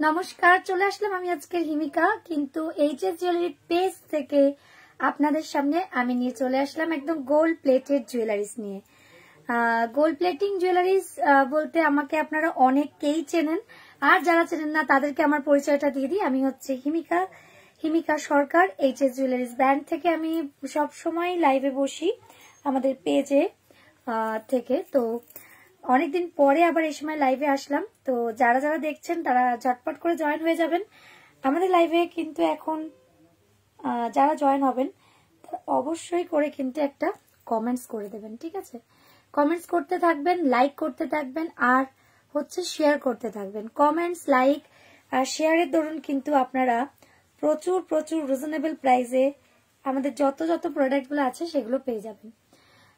নমস্কার, চলে আসলাম আমি আজকের হিমিকা, কিন্তু এইচএস জুয়েলারি পেজ থেকে আপনাদের সামনে আমি নিয়ে চলে আসলাম একদম গোল্ড প্লেটেড জুয়েলারিস নিয়ে। গোল্ড প্লেটিং জুয়েলারিস বলতে আমাকে আপনারা অনেকেই চেনেন, আর যারা চেনেন না তাদেরকে আমার পরিচয়টা দিয়ে দিই। আমি হচ্ছে হিমিকা সরকার, এইচএস জুয়েলারিস ব্র্যান্ড থেকে। আমি সব সময় লাইভে বসি আমাদের পেজে থেকে। তো অনেকদিন পরে আবার এই সময় লাইভে আসলাম। তো যারা যারা দেখছেন তারা ঝটপট করে জয়েন হয়ে যাবেন আমাদের লাইভে। কিন্তু এখন যারা জয়েন হবেন অবশ্যই করে কিন্তু একটা কমেন্টস করে দেবেন, ঠিক আছে? কমেন্টস করতে থাকবেন, লাইক করতে থাকবেন, আর হচ্ছে শেয়ার করতে থাকবেন। কমেন্টস, লাইক আর শেয়ারের দরুন কিন্তু আপনারা প্রচুর প্রচুর রিজনেবল প্রাইসে আমাদের যত যত প্রোডাক্টগুলো আছে সেগুলো পেয়ে যাবেন।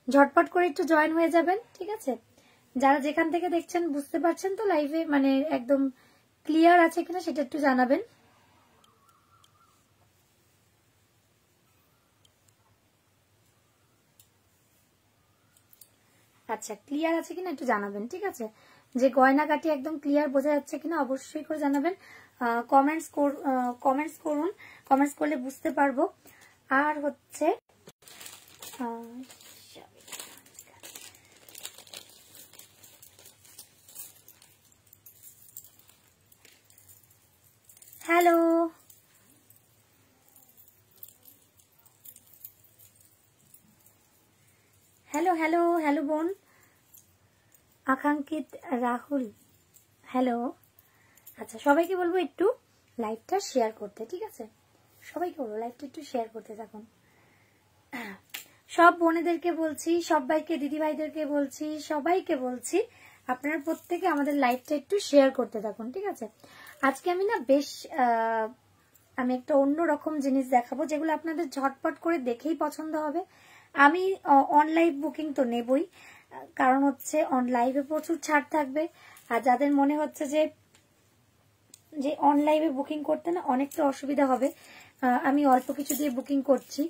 ঝটপট করে একটু জয়েন হয়ে যাবেন, ঠিক আছে? যারা যেখান থেকে দেখছেন বুঝতে পারছেন তো লাইভে মানে একদম ক্লিয়ার আছে কিনা সেটা একটু জানাবেন। আচ্ছা, ক্লিয়ার আছে কিনা একটু জানাবেন, ঠিক আছে? যে গয়নাকাটি একদম ক্লিয়ার বোঝা যাচ্ছে কিনা অবশ্যই করে জানাবেন। কমেন্টস করুন, কমেন্টস করলে বুঝতে পারবো। আর হচ্ছে হ্যালো হ্যালো হ্যালো হ্যালো বোন আকাঙ্ক্ষিত রাহুল, হ্যালো। আচ্ছা, সবাইকে বলবো একটু লাইভটা শেয়ার করতে, ঠিক আছে? সবাইকে বলবো লাইভটা একটু শেয়ার করতে থাকুন। সব বোনেদেরকে বলছি, সবাইকে, দিদি ভাইদেরকে বলছি, সবাইকে বলছি আপনারা প্রত্যেকে আমাদের লাইভটা একটু শেয়ার করতে থাকুন, ঠিক আছে? আজকে আমি না বেশ আমি একটা অন্যরকম জিনিস দেখাবো যেগুলো আপনাদের ঝটপট করে দেখেই পছন্দ হবে। আমি অনলাইন বুকিং তো নেবই, কারণ হচ্ছে অনলাইনে প্রচুর ছাড় থাকবে। আর যাদের মনে হচ্ছে যে অনলাইনে বুকিং করতে না অনেকটা অসুবিধা হবে, আমি অল্প কিছু দিয়ে বুকিং করছি।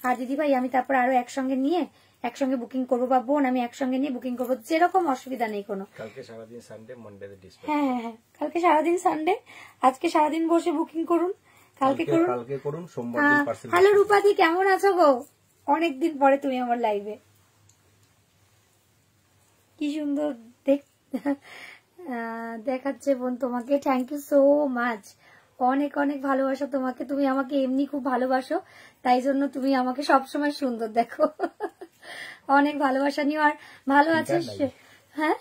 আর দিদিভাই আমি তারপর আরো একসঙ্গে বুকিং করবো, বা বোন আমি একসঙ্গে নিয়ে বুকিং করবো, যেরকম অসুবিধা নেই কোনো। কালকে সারাদিন সানডে, মন্ডেতে ডিসপ্যাচ। হ্যাঁ, কালকে সারাদিন সানডে, আজকে সারাদিন বসে বুকিং করুন, কালকে করুন, সোমবার দিন পার্সেল। হ্যালো রূপাদি, কেমন আছো গো? অনেকদিন পরে তুমি আমার লাইভে, কি সুন্দর দেখাচ্ছে বোন তোমাকে। থ্যাংক ইউ সো মাচ, অনেক অনেক ভালোবাসা তোমাকে। তুমি আমাকে এমনি খুব ভালোবাসো, তাই জন্য তুমি আমাকে সবসময় সুন্দর দেখো। অনেক ভালোবাসা নিও। আর ভালো আছিস? হ্যাঁ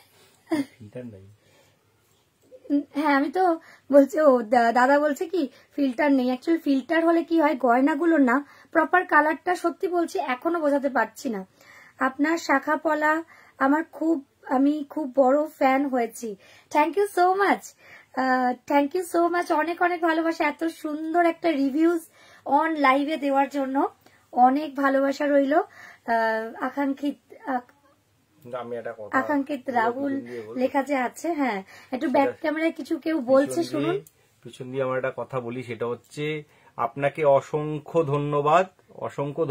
হ্যাঁ, আমি তো বলছি, ও দাদা বলছে কি ফিল্টার নেই। অ্যাকচুয়ালি ফিল্টার হলে কি হয়, গয়নাগুলো না প্রপার কালারটা, সত্যি বলছি এখনো বোঝাতে পারছি না। আপনার শাখা পলা আমি খুব বড় ফ্যান হয়েছি। Thank you so much, thank you so much, অনেক অনেক ভালোবাসা। এত সুন্দর একটা রিভিউজ অন লাইভে দেওয়ার জন্য অনেক ভালোবাসা রইল। আকাঙ্ক্ষিত রাহুল লেখা যে আছে, হ্যাঁ একটু ব্যাক ক্যামেরায় কিছু কেউ বলছে শুনুন। পিছন দিয়ে আমার একটা কথা বলি, সেটা হচ্ছে আপনাকে অসংখ্য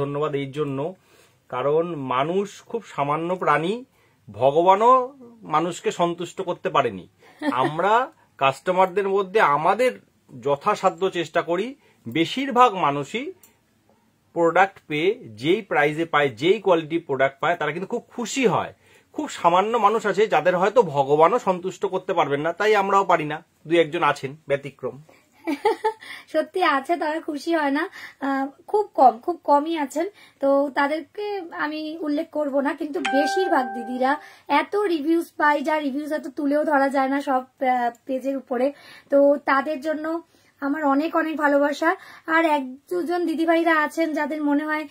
ধন্যবাদ এই জন্য, কারণ মানুষ খুব সামান্য প্রাণী, ভগবানও মানুষকে সন্তুষ্ট করতে পারেনি। আমরা কাস্টমারদের মধ্যে আমাদের যথাসাধ্য চেষ্টা করি, বেশিরভাগ মানুষই প্রোডাক্ট পেয়ে যেই প্রাইসে পায়, যেই কোয়ালিটি প্রোডাক্ট পায়, তারা কিন্তু খুব খুশি হয়। খুব সামান্য মানুষ আছে যাদের হয়তো ভগবানও সন্তুষ্ট করতে পারবেন না, তাই আমরাও পারি না। দুই একজন আছেন ব্যতিক্রম, সত্যি আছে, তারা খুশি হয় না, খুব কমই আছেন। তো তাদেরকে আমি উল্লেখ করব না, কিন্তু বেশিরভাগ দিদিরা এত রিভিউজ পাই, যা রিভিউজ এত তুলেও ধরা যায় না সব পেজের উপরে। তো তাদের জন্য আমার অনেক অনেক ভালোবাসা। আর এক দুজন দিদিভাইরা আছেন যাদের মনে হয়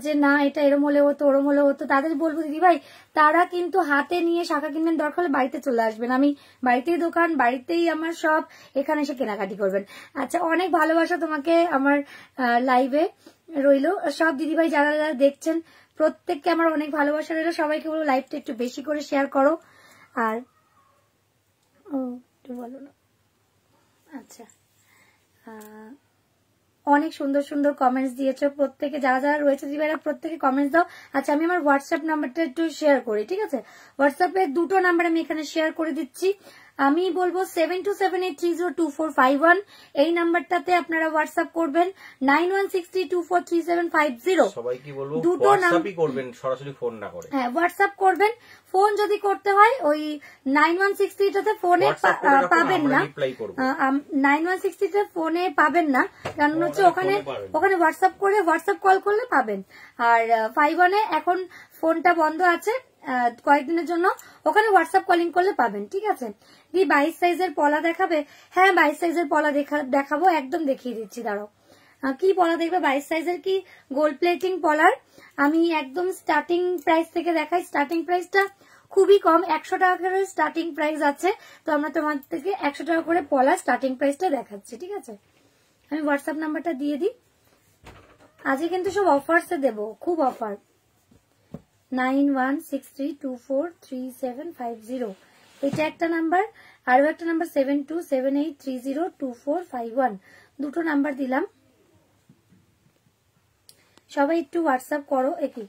যে না এটা এরম হলে হতো, ওরম হলে হতো, তাদের বলবো দিদিভাই তারা কিন্তু হাতে নিয়ে শাখা কিনবেন, দরকার হলে বাড়িতে চলে আসবেন, আমি বাড়িতেই দোকান, বাড়িতেই আমার সব, এখানে এসে কেনাকাটি করবেন। আচ্ছা, অনেক ভালোবাসা তোমাকে আমার লাইভে রইল। সব দিদিভাই যারা যারা দেখছেন প্রত্যেককে আমার অনেক ভালোবাসা রইল। সবাইকে বলবো লাইভটা একটু বেশি করে শেয়ার করো। আর একটু বলো না। আচ্ছা, অনেক সুন্দর সুন্দর কমেন্টস দিয়েছো প্রত্যেকে, যারা যারা রয়েছে দিদিভাইরা প্রত্যেকে কমেন্টস দাও। আচ্ছা, আমি আমার হোয়াটসঅ্যাপ নাম্বারটা একটু শেয়ার করি, ঠিক আছে? হোয়াটসঅ্যাপে দুটো নাম্বার আমি এখানে শেয়ার করে দিচ্ছি। আমি বলবো 7278302451 এই নাম্বারটাতে আপনারা হোয়াটসঅ্যাপ করবেন। 9163243750 সবাই কি বলবো হোয়াটসঅ্যাপই করবেন, সরাসরি ফোন না করে। হ্যাঁ হোয়াটসঅ্যাপ করবেন। ফোন যদি করতে হয় ওই 9163টাতে ফোনে পাবেন না, 9163তে ফোনে পাবেন না, কারণ হচ্ছে ওখানে হোয়াটসঅ্যাপ করে হোয়াটসঅ্যাপ কল করলে পাবেন। আর 51 এখন ফোনটা বন্ধ আছে কয়েকদিনের জন্য, ওখানে হোয়াটসঅ্যাপ কলিং করলে পাবেন, ঠিক আছে। কি 22 সাইজের পলা দেখাবে? হ্যাঁ 22 সাইজের পলা দেখাবো, একদম দেখিয়ে দিচ্ছি, দাঁড়াও। কি পলা দেখবে 22 সাইজের? কি গোল্ড প্লেটিং পলার আমি একদম স্টার্টিং প্রাইস থেকে দেখাই। স্টার্টিং প্রাইসটা খুবই কম, 100 টাকা করে স্টার্টিং প্রাইস আছে। তো আমরা তোমার থেকে 100 টাকা করে পলা স্টার্টিং প্রাইসটা দেখাচ্ছি, ঠিক আছে। আমি হোয়াটসঅ্যাপ নাম্বারটা দিয়ে দিই। আজকে কিন্তু সব অফার্সে দেবো, খুব অফার। 9163243750 এটা একটা নাম্বার, আরো একটা নাম্বার 7278302451, দুটো নাম্বার দিলাম। সবাই একটু হোয়াটসঅ্যাপ করো, একই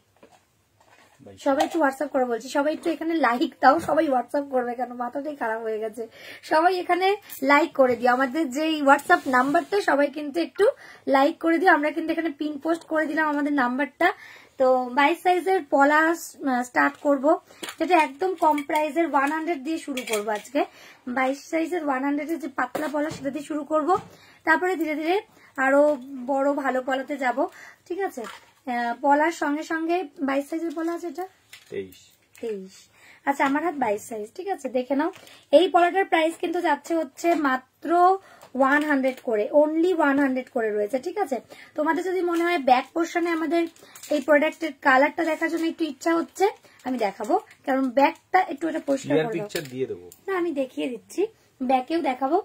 সবাই একটু হোয়াটসঅ্যাপ করো বলছি। সবাই একটু এখানে লাইক দাও, সবাই হোয়াটসঅ্যাপ করবে কেন, মাথাটাই খারাপ হয়ে গেছে। সবাই এখানে লাইক করে দিও, আমাদের যে হোয়াটসঅ্যাপ নাম্বারটা সবাই কিন্তু একটু লাইক করে দিও। আমরা কিন্তু এখানে পিন পোস্ট করে দিলাম আমাদের নাম্বারটা। তো 22 সাইজের পলা স্টার্ট করব, যেটা একদম কম প্রাইসের 100 দিয়ে শুরু করব আজকে। 22 সাইজের 100 এর যে পাতলা পলা সেটা দিয়ে শুরু করব, তারপরে ধীরে ধীরে আরো বড় ভালো পলাতে যাব, ঠিক আছে। পলার সঙ্গে সঙ্গে 22 সাইজের পলা আছে, এটা 23। আচ্ছা আমার হাত 22 সাইজ, ঠিক আছে, দেখে নাও। এই পলাটার প্রাইস কিন্তু যাচ্ছে হচ্ছে মাত্র 100 করে, অনলি 100 করে রয়েছে, ঠিক আছে। তোমাদের যদি মনে হয় ব্যাক পোর্শনে আমাদের এই প্রোডাক্টের কালারটা দেখার জন্য একটু ইচ্ছা হচ্ছে, আমি দেখাবো, কারণ ব্যাকটা একটু এটা পরিষ্কার করে দাও না, আমি দেখিয়ে দিচ্ছি, ব্যাকেও দেখাবো।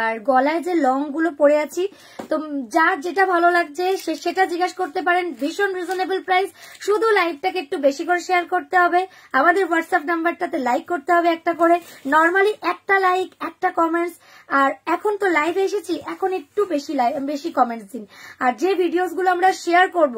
আর গলায় যে লং গুলো পরে আছি, তো যার যেটা ভালো লাগছে সেটা জিজ্ঞাসা করতে পারেন। ভীষণ রিজনেবল প্রাইস, শুধু লাইভটাকে একটু বেশি করে শেয়ার করতে হবে, আমাদের হোয়াটসঅ্যাপ নাম্বারটাতে লাইক করতে হবে একটা করে, নর্মালি একটা লাইক একটা কমেন্টস। আর এখন তো লাইভে এসেছি, এখন একটু বেশি কমেন্টস দিন। আর যে ভিডিওস গুলো আমরা শেয়ার করব,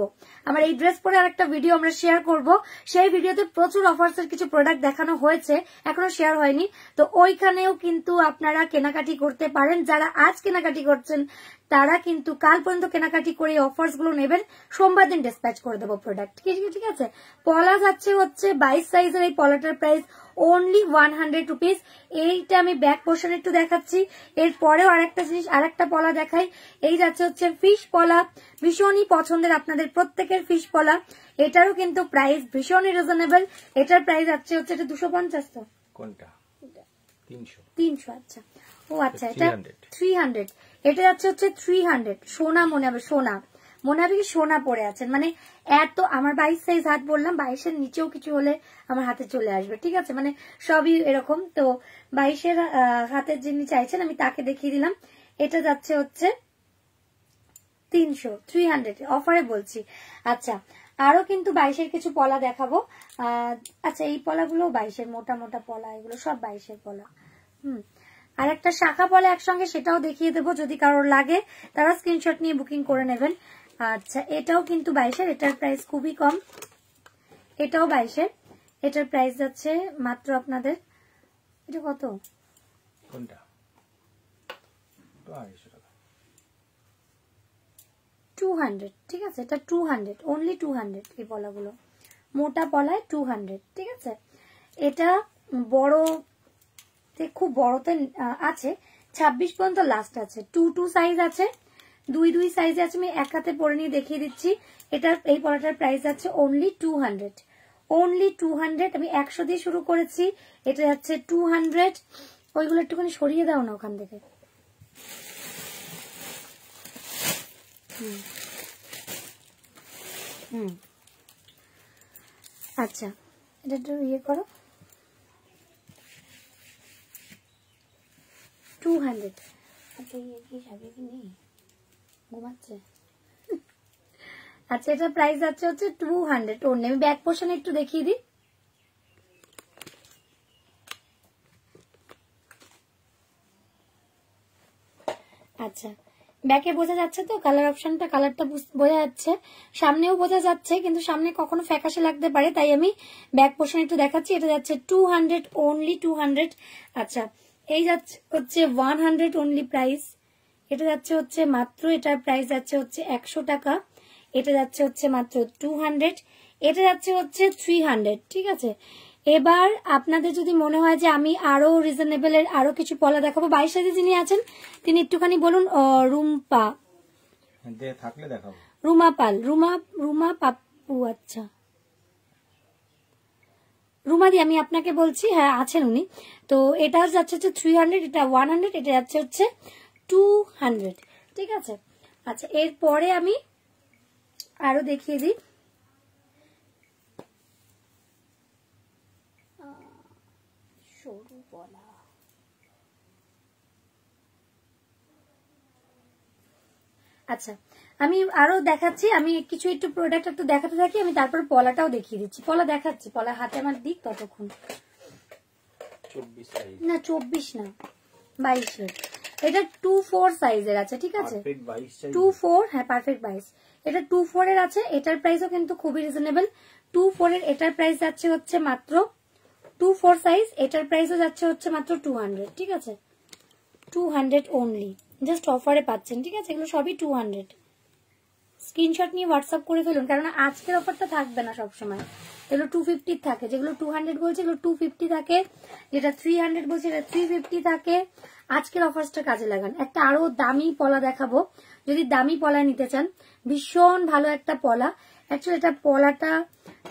আমার এই ড্রেস পরে আরেকটা ভিডিও আমরা শেয়ার করব, সেই ভিডিওতে প্রচুর অফার্স এর কিছু প্রোডাক্ট দেখানো হয়েছে, এখনো শেয়ার হয়নি, তো ওইখানেও কিন্তু আপনারা কেনাকাটি করতে পারেন। যারা আজ কেনাকাটি করছেন তারা কিন্তু কাল পর্যন্ত কেনাকাটি করে অফার্স গুলো নেবেন, সোমবার দিন ডিসপ্যাচ করে দেবো প্রোডাক্ট, ঠিক আছে। পলা যাচ্ছে হচ্ছে 22 সাইজের এই পলাটার প্রাইস অনলি 100 রুপিস। এইটা আমি ব্যাক পোর্শন একটু দেখাচ্ছি, এরপরেও আরেকটা জিনিস, আরেকটা পলা দেখাই। এই যাচ্ছে হচ্ছে ফিশ পলা, ভীষণই পছন্দের আপনাদের প্রত্যেকের ফিশ পলা। এটারও কিন্তু প্রাইস ভীষণই রিজনেবল, এটার প্রাইস যাচ্ছে হচ্ছে এটা 250, তো কোনটা 300, আচ্ছা ও আচ্ছা, এটা 300, এটা যাচ্ছে হচ্ছে 300। সোনা মনে হবে, সোনা মনে হবে কি সোনা পরে আছেন, মানে এত। আমার 22 সাইজ হাত বললাম, 22-এর নিচেও কিছু হলে আমার হাতে চলে আসবে, ঠিক আছে, মানে সবই এরকম। তো 22-এর হাতের যিনি চাইছেন আমি তাকে দেখিয়ে দিলাম। এটা যাচ্ছে হচ্ছে 300 অফারে বলছি। আচ্ছা আরো কিন্তু 22-এর কিছু পলা দেখাবো। আচ্ছা এই পলাগুলো 22-এর, মোটা মোটা পলা, এগুলো সব 22-এর পলা। আর একটা শাখা পলা একসঙ্গে, সেটাও দেখিয়ে দেবো, যদি কারোর লাগে তারা স্ক্রিনশট নিয়ে বুকিং করে নেবেন। আচ্ছা এটাও কিন্তু 22-এর, এটার প্রাইস খুবই কম, এটাও 22-এর, এটার প্রাইস যাচ্ছে মাত্র আপনাদের, এটা কত, কোনটা 200, ঠিক আছে, এটা 200, অনলি 200। এই পলাগুলো মোটা পলায় 200, ঠিক আছে। এটা বড়, খুব বড়তে আছে 26 পর্যন্ত লাস্ট আছে, 2 সাইজ আছে, 2 সাইজ আছে। আমি এক হাতে পরে নিয়ে দেখিয়ে দিচ্ছি। এটার এই পলাটার প্রাইস আছে অনলি 200, অনলি 200। আমি 100 দিয়ে শুরু করেছি, এটা যাচ্ছে 200। ওইগুলো একটুখানি সরিয়ে দাও না ওখান থেকে। আচ্ছা এটা একটু ইয়ে করো, 200। আচ্ছা ইয়ে কি সাথে কি নেই, ঘুমাচ্ছে। আচ্ছা এটা প্রাইস আছে হচ্ছে 200 অনলি। আমি ব্যাক পোর্শনে একটু দেখিয়ে দিই। আচ্ছা ব্যাকে বোঝা যাচ্ছে তো কালার অপশনটা, কালারটা বোঝা যাচ্ছে, সামনেও বোঝা যাচ্ছে, কিন্তু সামনে কখনো ফ্যাকাশে লাগতে পারে, তাই আমি ব্যাক পোর্শন একটু দেখাচ্ছি। এটা যাচ্ছে 200, অনলি 200। আচ্ছা এই যাচ্ছে হচ্ছে 100 অনলি প্রাইস। এটা যাচ্ছে হচ্ছে মাত্র, এটার প্রাইস যাচ্ছে হচ্ছে 100 টাকা। এটা যাচ্ছে হচ্ছে মাত্র 200, এটা যাচ্ছে হচ্ছে 300। ঠিক আছে, এবার আপনাদের যদি মনে হয় যে আমি আরো রিজনেবল এর আরো কিছু পলা দেখাবো, 22 সাইজে যিনি আছেন তিনি একটুখানি বলুন। রুম্পা থাকলে দেখাবো। রুমা পাল, রুমা পাপ্পু, আচ্ছা রুমাদি আমি আপনাকে বলছি, হ্যাঁ আছেন উনি। তো এটা যাচ্ছে হচ্ছে 300, এটা 100, এটা যাচ্ছে হচ্ছে 200। ঠিক আছে, আচ্ছা এরপরে আমি আরো দেখিয়ে দিই। সরু পলা, আচ্ছা আমি আরো দেখাচ্ছি। আমি কিছু একটু প্রোডাক্ট একটু দেখাতে থাকি, আমি তারপর পলাটাও দেখিয়ে দিচ্ছি। পলা দেখাচ্ছি, পলা হাতে আমার দিক ততক্ষণ। 24 না 24 না, 22 এর। এটা 24 সাইজের আছে। ঠিক আছে, 24, হ্যাঁ পারফেক্ট 22। এটা 24 এর আছে। এটার প্রাইসও কিন্তু খুবই রিজনেবল। 24 এর এটার প্রাইস যাচ্ছে হচ্ছে মাত্র 24 সাইজ, এটার প্রাইসও যাচ্ছে হচ্ছে মাত্র 200। ঠিক আছে, 200 অনলি, জাস্ট অফারে পাচ্ছেন। ঠিক আছে, এগুলো সবই 200। স্ক্রিনশট নিয়ে হোয়াটসঅ্যাপ করে ফেলুন, কারণ আজকের অফারটা থাকবে না সবসময়। এগুলো 250 থাকে, যেগুলো 200 বলছে এগুলো 250 থাকে, যেটা 300 বলছে এটা 350 থাকে। আজকের অফারটা কাজে লাগান। একটা আরো দামি পলা দেখাবো, যদি দামি পলা নিতে চান। ভীষণ ভালো একটা পলা, অ্যাকচুয়ালি এটা পলাটা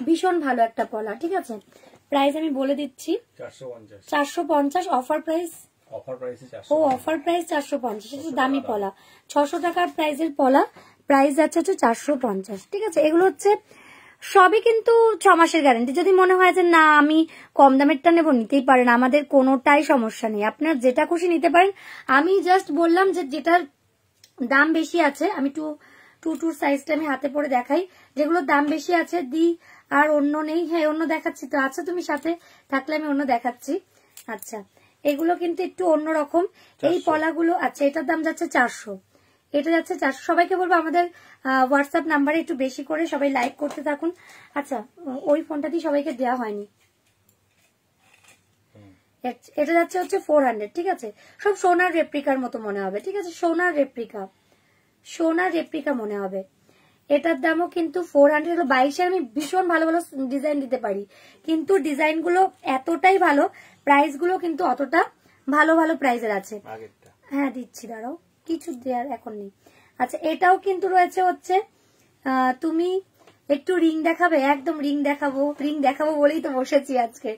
ভীষণ ভালো একটা পলা। ঠিক আছে, প্রাইস আমি বলে দিচ্ছি 450 অফার প্রাইস। ও অফার প্রাইস 450, এটা দামি পলা। 600 টাকার প্রাইসের পলা, প্রাইস যাচ্ছে হচ্ছে 450। ঠিক আছে, এগুলো হচ্ছে সবই কিন্তু 6 মাসের গ্যারান্টি। যদি মনে হয় যে না আমি কম দামেরটা নেবো, নিতেই পারেন, আমাদের কোনোটাই সমস্যা নেই, আপনার যেটা খুশি নিতে পারেন। আমি জাস্ট বললাম যে যেটার দাম বেশি আছে, আমি টু সাইজটা আমি হাতে পরে দেখাই, যেগুলোর দাম বেশি আছে দি। আর অন্য নেই, হ্যাঁ অন্য দেখাচ্ছি তো। আচ্ছা তুমি সাথে থাকলে আমি অন্য দেখাচ্ছি। আচ্ছা এগুলো কিন্তু একটু অন্যরকম এই পলাগুলো। আচ্ছা এটার দাম যাচ্ছে 400, এটা যাচ্ছে 400। সবাইকে বলবো আমাদের হোয়াটসঅ্যাপ নাম্বারে একটু বেশি করে সবাই লাইক করতে থাকুন। আচ্ছা ওই ফোনটা দিয়ে সবাইকে দেওয়া হয়নি। এটা যাচ্ছে হচ্ছে 400। ঠিক আছে, সব সোনার রেপ্লিকার মতো মনে হবে। ঠিক আছে, সোনার রেপ্লিকা মনে হবে। এটার দামও কিন্তু 400। 22 আমি ভীষণ ভালো ভালো ডিজাইন দিতে পারি, কিন্তু ডিজাইন গুলো এতটাই ভালো, প্রাইস গুলো কিন্তু অতটা ভালো ভালো প্রাইসের আছে। হ্যাঁ দিচ্ছি, দাঁড়াও, কিছু দেওয়ার এখন নেই। আচ্ছা এটাও কিন্তু রয়েছে হচ্ছে, তুমি একটু রিং দেখাবে? একদম রিং দেখাবো বলেই তো বসেছি আজকে।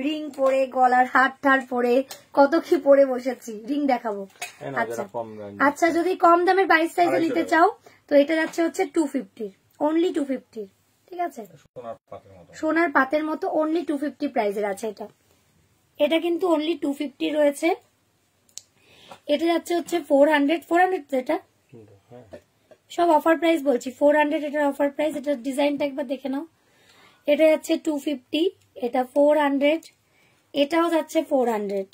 রিং পরে, গলার হার ঠার পরে, কত কি পরে বসেছি, রিং দেখাবো। আচ্ছা আচ্ছা, যদি কম দামের 22 সাইজে নিতে চাও তো এটা যাচ্ছে হচ্ছে 250, অনলি 250। ঠিক আছে, সোনার পাতের মতো অনলি 250 প্রাইজের আছে এটা। এটা কিন্তু অনলি 250 রয়েছে। এটা যাচ্ছে হচ্ছে 400 যেটা সব অফার প্রাইস বলছি। 400 এটার অফার প্রাইস। এটার ডিজাইনটা একবার দেখে নাও। এটা যাচ্ছে 250, এটা 400, এটাও যাচ্ছে 400।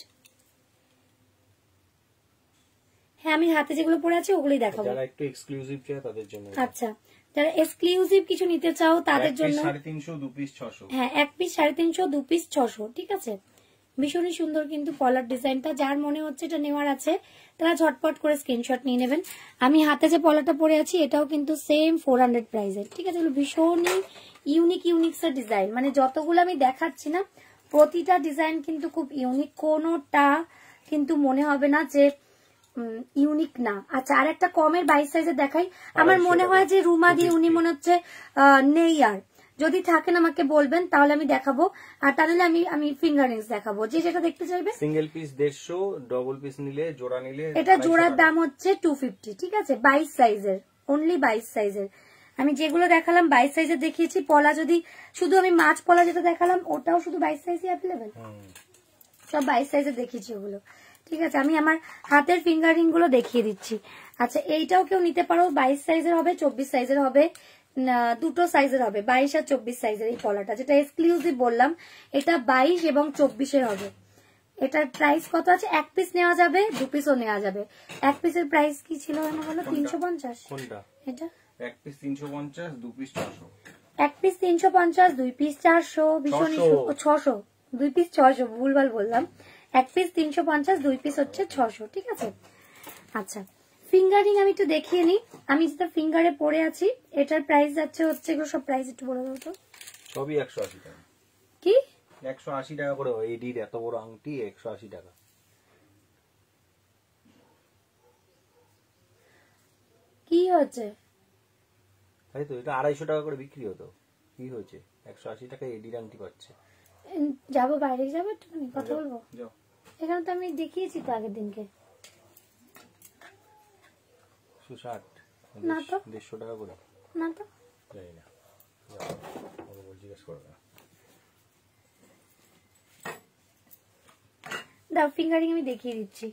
হ্যাঁ আমি হাতে যেগুলো পরে আছে ওগুলোই দেখাবো। যারা একটু এক্সক্লুসিভ চায় তাদের জন্য। আচ্ছা যারা এক্সক্লুসিভ কিছু নিতে চাও তাদের জন্য 350 2 পিস 600। হ্যাঁ 1 পিস 350, 2 পিস 600। ঠিক আছে, ভীষণই সুন্দর কিন্তু পলার ডিজাইনটা। যার মনে হচ্ছে এটা নেওয়ার আছে তারা ঝটপট করে স্ক্রিনশট নিয়ে নেবেন। আমি হাতে যে পলাটা পরে আছি এটাও কিন্তু সেম 400 প্রাইসের। ঠিক আছে, ভীষণই ইউনিক ডিজাইন, মানে যতগুলো আমি দেখাচ্ছি না প্রতিটা ডিজাইন কিন্তু খুব ইউনিক, কোনোটা কিন্তু মনে হবে না যে ইউনিক না। আচ্ছা আর একটা কমের 22 সাইজের দেখাই। আমার মনে হয় যে রুমা দিয়ে উনি মনে হচ্ছে নেই, আর যদি থাকেন আমাকে বলবেন, তাহলে আমি দেখাবো। আর তাহলে আমি ফিঙ্গার রিংস দেখাবো, যে যেটা দেখতে চাইবে। সিঙ্গেল পিস 150, ডবল পিস নিলে জোড়া নিলে এটা জোড়ার দাম হচ্ছে 250। ঠিক আছে, 22 সাইজের, অনলি 22 সাইজের। আমি যেগুলো দেখালাম 22 সাইজের দেখিয়েছি। পলা যদি শুধু আমি মাছ পলা যেটা দেখালাম ওটাও শুধু 22 সাইজে অ্যাভেলেবেল, সব 22 সাইজের দেখিয়েছি ওগুলো। ঠিক আছে, আমি আমার হাতের ফিঙ্গার রিং গুলো দেখিয়ে দিচ্ছি। আচ্ছা এইটাও কেউ নিতে পারো, 22 সাইজের হবে, 24 সাইজের হবে, দুটো সাইজের হবে, 22 আর 24 সাইজের। এই পলাটা যেটা এক্সক্লুসিভ বললাম এটা 22 এবং 24 হবে। এটার প্রাইস কত আছে? 1 পিস নেওয়া যাবে, 2 পিসও নেওয়া যাবে। 1 পিসের প্রাইস কি ছিল আমার বলো? 350। কোনটা? এটা 1 পিস 350, 2 পিস 400। 1 পিস 350, 2 পিস 400, ভীষণই 600, 2 পিস 600, ভুলভাল বললাম। এক পিস 350, 2 পিস হচ্ছে 600, ঠিক আছে। আচ্ছা, ফিঙ্গারিং আমি একটু দেখিয়ে নিই। আমি যেটা ফিঙ্গারে পরে আছি এটার প্রাইস যাচ্ছে হচ্ছে, এগুলো সব প্রাইস একটু বলে দাও তো। সবই 180 টাকা। কি 180 টাকা করে? এডির এত বড় আংটি 180 টাকা। কি হচ্ছে? তাই তো, এটা 250 টাকা করে বিক্রি হতো। কি হয়েছে? 180 টাকা এডির আংটি পাচ্ছে। যাবো, বাইরে যাবো, একটুখানি কথা বলবো। যাও। এখানে তো আমি দেখিয়েছি তো আগের দিনকে। 160 না তো, 150 টাকা করে। না তো, জানি না, জিজ্ঞেস করবে। দাও ফিঙ্গারিং আমি দেখিয়ে দিচ্ছি।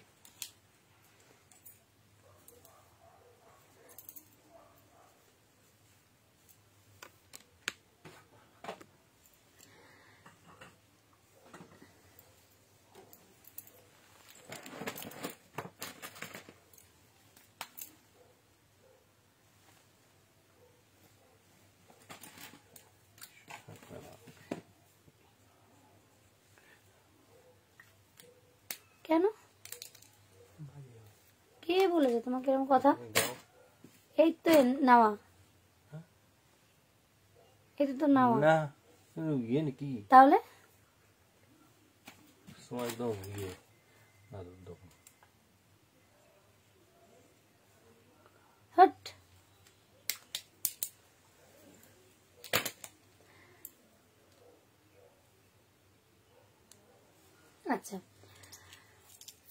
কেন, কে বলেছে তোমাকে এরকম কথা? এই তো নাওয়া, এটা তো নাওয়া না, ইয়ে নাকি তাহলে? সময় একদম ইয়ে না তো। হট, আচ্ছা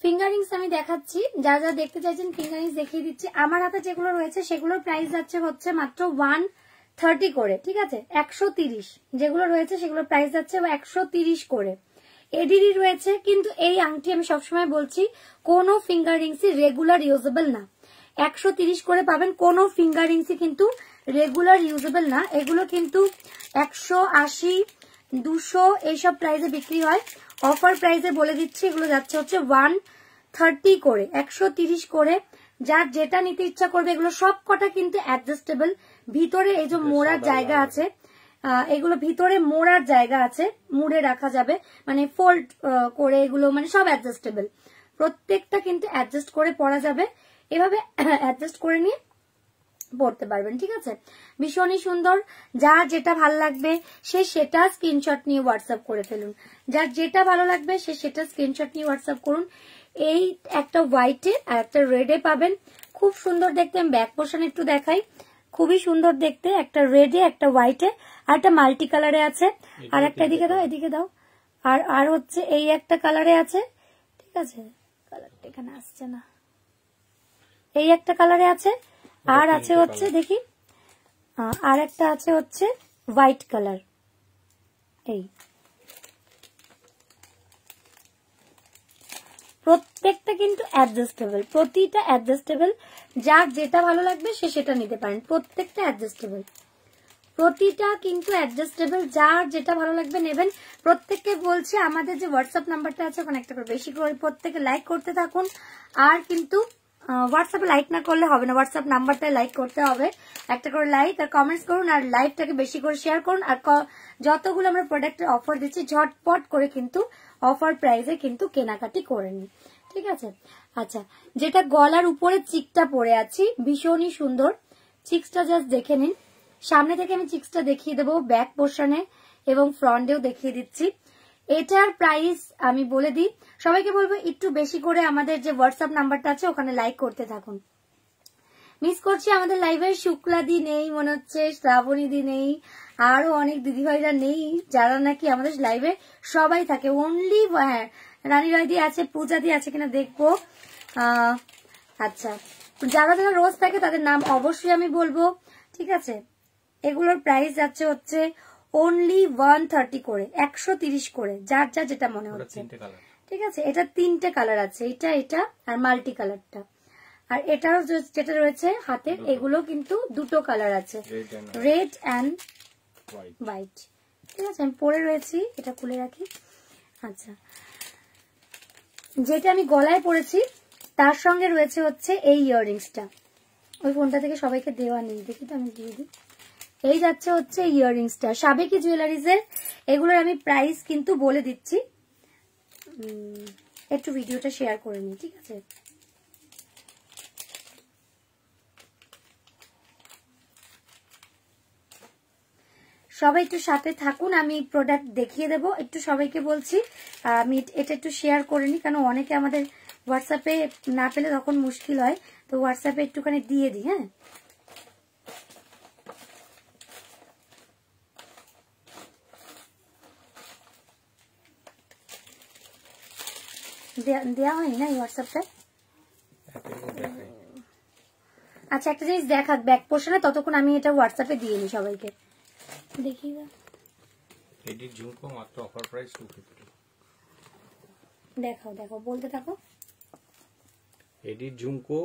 ফিঙ্গারিংস আমি দেখাচ্ছি, যারা যারা দেখতে চাইছেন ফিঙ্গারিংস দেখিয়ে দিচ্ছি। আমার হাতে যেগুলো রয়েছে সেগুলোর প্রাইস যাচ্ছে হচ্ছে মাত্র 130 করে, ঠিক আছে। 130 যেগুলো রয়েছে সেগুলোর প্রাইস যাচ্ছে 130 করে। এডিডি রয়েছে, কিন্তু এই আংটি আমি সবসময় বলছি কোনো ফিঙ্গারিংসই রেগুলার ইউজেবল না। 130 করে পাবেন, কোনো ফিঙ্গারিংসই কিন্তু রেগুলার ইউজেবল না। এগুলো কিন্তু 180, 200 এইসব প্রাইসে বিক্রি হয়। অফার প্রাইসে বলে দিচ্ছি এগুলো যাচ্ছে হচ্ছে 130 করে, 130 করে। যার যেটা নিতে ইচ্ছা করবে, এগুলো সব কটা কিন্তু অ্যাডজাস্টেবল। ভিতরে এই যে মোড়ার জায়গা আছে, এগুলো ভিতরে মোড়ার জায়গা আছে, মুড়ে রাখা যাবে, মানে ফোল্ড করে এগুলো মানে সব অ্যাডজাস্টেবল। প্রত্যেকটা কিন্তু অ্যাডজাস্ট করে পরা যাবে, এভাবে অ্যাডজাস্ট করে নিয়ে পড়তে পারবেন, ঠিক আছে। ভীষণই সুন্দর। যার যেটা ভালো লাগবে সে সেটা স্ক্রিনশট নিয়ে হোয়াটসঅ্যাপ করে ফেলুন। যার যেটা ভালো লাগবে সে সেটা স্ক্রিনশট নিয়ে হোয়াটসঅ্যাপ করুন। এই একটা হোয়াইটে আর একটা রেডে পাবেন, খুব সুন্দর দেখতে। আমি ব্যাক পোর্শন একটু দেখাই, খুবই সুন্দর দেখতে। একটা রেডে, একটা হোয়াইটে, আর একটা মাল্টি কালারে আছে। আর একটা এদিকে দাও, এদিকে দাও। আর হচ্ছে এই একটা কালারে আছে, ঠিক আছে। কালারটা এখানে আসছে না, এই একটা কালারে আছে। আর আছে হচ্ছে দেখি, আর একটা আছে হচ্ছে হোয়াইট কালার। এই প্রত্যেকটা কিন্তু অ্যাডজাস্টেবল, প্রতিটা অ্যাডজাস্টেবল। যার যেটা ভালো লাগবে সে সেটা নিতে পারেন। প্রত্যেকটা অ্যাডজাস্টেবল, প্রতিটা কিন্তু অ্যাডজাস্টেবল। যার যেটা ভালো লাগবে নেবেন। প্রত্যেককে বলছি আমাদের যে হোয়াটসঅ্যাপ নাম্বারটা আছে ওখানে একটা করে বেশি করে প্রত্যেকে লাইক করতে থাকুন। আর কিন্তু হোয়াটসঅ্যাপে লাইক না করলে হবে না, হোয়াটসঅ্যাপ নাম্বারটায় লাইক করতে হবে। একটা করে লাইক আর কমেন্টস করুন, আর লাইভটাকে বেশি করে শেয়ার করুন। আর যতগুলো আমরা প্রোডাক্টের অফার দিচ্ছি ঝটপট করে কিন্তু অফার প্রাইসে কিন্তু কেনাকাটি করে নিন, ঠিক আছে। আচ্ছা, যেটা গলার উপরে চিকটা পরে আছি ভীষণই সুন্দর। চিকসটা জাস্ট দেখে নিন। সামনে থেকে আমি চিকসটা দেখিয়ে দেবো, ব্যাক পোর্শনে এবং ফ্রন্টেও দেখিয়ে দিচ্ছি। এটার প্রাইস আমি বলে দিই, সবাইকে বলবো একটু বেশি করে আমাদের যে হোয়াটসঅ্যাপ নাম্বারটা আছে ওখানে লাইক করতে থাকুন। মিস করছি আমাদের লাইভে শুক্লাদি নেই, মনে হচ্ছে শ্রাবণীদি নেই, আরো অনেক দিদিভাইরা নেই যারা নাকি আমাদের লাইভে সবাই থাকে। অনলি হ্যাঁ রানী রায়দি আছে, পূজা দি আছে কিনা দেখবো। আচ্ছা, যারা যারা রোজ থাকে তাদের নাম অবশ্যই আমি বলবো, ঠিক আছে। এগুলোর প্রাইস যাচ্ছে হচ্ছে অনলি 130 করে, 130 করে। যার যা যেটা মনে হচ্ছে, ঠিক আছে। এটা 3টে কালার আছে, এটা এটা আর মাল্টি কালারটা। আর এটারও যেটা রয়েছে হাতে, এগুলো কিন্তু 2টো কালার আছে, রেড অ্যান্ড হোয়াইট, ঠিক আছে। আমি পরে রয়েছি, এটা খুলে রাখি। আচ্ছা, যেটা আমি গলায় পরেছি তার সঙ্গে রয়েছে হচ্ছে এই ইয়াররিংসটা। ওই ফোনটা থেকে সবাইকে দেওয়া নেই, দেখি তো আমি দিয়ে দিই। এই যাচ্ছে হচ্ছে ইয়াররিংসটা সাবেকি জুয়েলারিজের। এগুলোর আমি প্রাইস কিন্তু বলে দিচ্ছি। একটু ভিডিওটা শেয়ার করে নিই, ঠিক আছে? সবাই একটু সাথে থাকুন, আমি প্রোডাক্ট দেখিয়ে দেবো। একটু সবাইকে বলছি আমি এটা একটু শেয়ার করে নিই, কারণ অনেকে আমাদের হোয়াটসঅ্যাপে না পেলে তখন মুশকিল হয়, তো হোয়াটসঅ্যাপে একটুখানি দিয়ে দিই। হ্যাঁ, দেওয়া হয়নি না এই হোয়াটসঅ্যাপটা? আচ্ছা, একটা জিনিস দেখাক ব্যাক পোর্শনে, ততক্ষণ আমি এটা হোয়াটসঅ্যাপে দিয়ে নিই সবাইকে। দেখি এডিট ঝুমকো মাত্র অফার প্রাইস 250। দেখাও দেখাও, বলতে থাকো। এডিট ঝুমকো,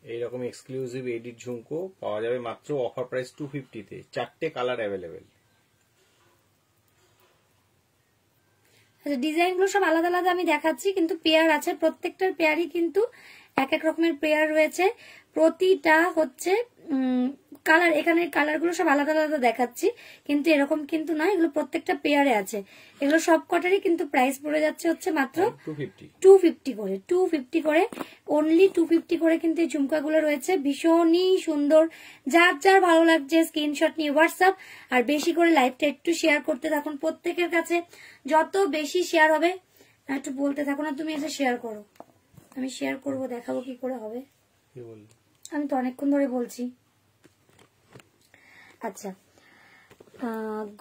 এইরকম এক্সক্লুসিভ এডিট ঝুমকো পাওয়া যাবে মাত্র অফার প্রাইস 250 তে। 4টে কালার অ্যাভেলেবেল। আচ্ছা, ডিজাইন গুলো সব আলাদা আলাদা আমি দেখাচ্ছি, কিন্তু পেয়ার আছে, প্রত্যেকটার পেয়ারই কিন্তু এক এক রকমের পেয়ার রয়েছে। প্রতিটা হচ্ছে কালার, এখানে কালার গুলো সব আলাদা আলাদা দেখাচ্ছি, কিন্তু এরকম কিন্তু নয়, এগুলো প্রত্যেকটা পেয়ারে আছে। এগুলো সব কটারই কিন্তু প্রাইস পড়ে যাচ্ছে হচ্ছে মাত্র 250 করে। 250 করে, অনলি 250 করে কিন্তু এই ঝুমকাগুলো রয়েছে। ভীষণই সুন্দর, যার যার ভালো লাগছে স্ক্রিনশট নিয়ে হোয়াটসঅ্যাপ, আর বেশি করে লাইভটা একটু শেয়ার করতে থাকুন। প্রত্যেকের কাছে যত বেশি শেয়ার হবে, একটু বলতে থাকুন, আর তুমি এসে শেয়ার করো, আমি শেয়ার করবো, দেখাবো কি করে হবে। আমি তো অনেকক্ষণ ধরে বলছি। আচ্ছা,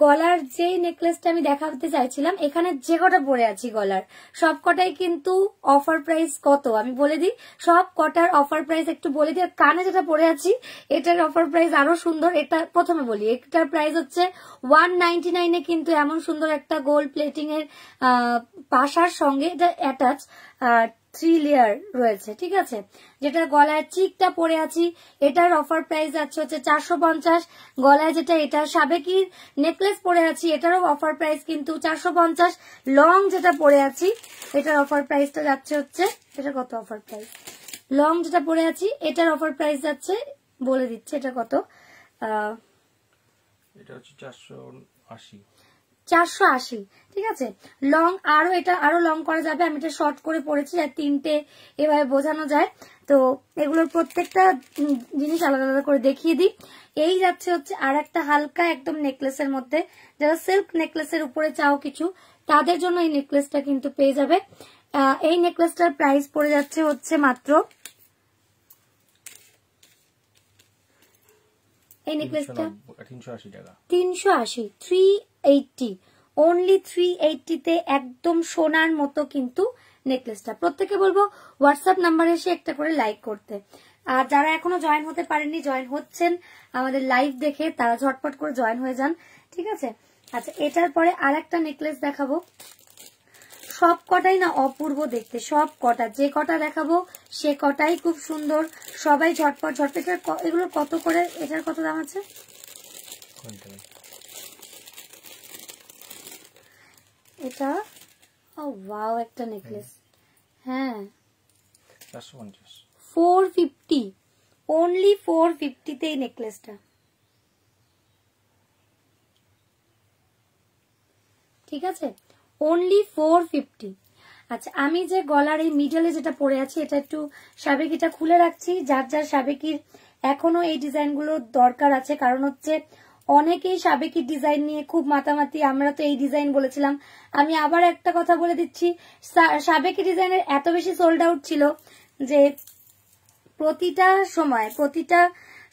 গলার যে নেকলেসটা আমি দেখাতে চাইছিলাম, এখানে যে কটা পরে আছি গলার সব কটাই কিন্তু অফার প্রাইস কত আমি বলে দিই। সব কটার অফার প্রাইস একটু বলে দিই। আর কানে যেটা পরে আছি এটার অফার প্রাইস আরো সুন্দর। এটা প্রথমে বলি, এটার প্রাইস হচ্ছে 199 এ, কিন্তু এমন সুন্দর একটা গোল্ড প্লেটিং এর পাশার সঙ্গে এটা অ্যাটাচ 3 লেয়ার রয়েছে, ঠিক আছে? যেটা গলায় চিকটা পরে আছি এটার অফার প্রাইস যাচ্ছে হচ্ছে 450। গলায় যেটা এটা সাবেকির নেকলেস পরে আছি এটারও অফার প্রাইস কিন্তু 450। লং যেটা পরে আছি এটার অফার প্রাইসটা যাচ্ছে হচ্ছে, এটা কত অফার প্রাইস? লং যেটা পরে আছি এটার অফার প্রাইস যাচ্ছে, বলে দিচ্ছে এটা কত, এটা হচ্ছে 480। 480, ঠিক আছে? লং আরো, এটা আরো লং করা যাবে, আমি এটা শর্ট করে পড়েছি আর 3টে এভাবে বোঝানো যায়। তো এগুলোর প্রত্যেকটা জিনিস আলাদা আলাদা করে দেখিয়ে দিই। এই যাচ্ছে হচ্ছে আর একটা হালকা একদম নেকলেসের মধ্যে, যারা সিল্ক নেকলেসের উপরে চাও কিছু, তাদের জন্য এই নেকলেসটা কিন্তু পেয়ে যাবে। এই নেকলেসটার প্রাইস পড়ে যাচ্ছে হচ্ছে মাত্র, এই নেকলেসটা 380 টাকা। 380, 380, অনলি 380 তে একদম সোনার মতো কিন্তু নেকলেসটা। প্রত্যেকে বলবো হোয়াটসঅ্যাপ নাম্বারে এসে একটা করে লাইক করতে। আর যারা এখনো জয়েন হতে পারেননি, জয়েন হচ্ছেন আমাদের লাইভ দেখে, তারা ঝটপট করে জয়েন হয়ে যান, ঠিক আছে? আচ্ছা, এটার পরে আর একটা নেকলেস দেখাবো। সব কটাই না অপূর্ব দেখতে, সব কটা, যে কটা দেখাবো সে কটাই খুব সুন্দর। সবাই ঝটপট ঝটপট। এগুলো কত করে, এটার কত দাম আছে? এটা ওয়াও, একটা নেকলেস, হ্যাঁ 450, অনলি 450 তে এই নেকলেসটা, ঠিক আছে? অনলি 450। আচ্ছা, আমি যে গলার এই মিডলে যেটা পরে আছি এটা একটু সাবেকিটা খুলে রাখছি, যার যার সাবেকির এখনো এই ডিজাইনগুলো দরকার আছে, কারণ হচ্ছে অনেকেই সাবেকি ডিজাইন নিয়ে খুব মাতামাতি, আমরা তো এই ডিজাইন বলেছিলাম। আমি আবার একটা কথা বলে দিচ্ছি, সাবেকি ডিজাইনের এত বেশি সোল্ড আউট ছিল যে প্রতিটা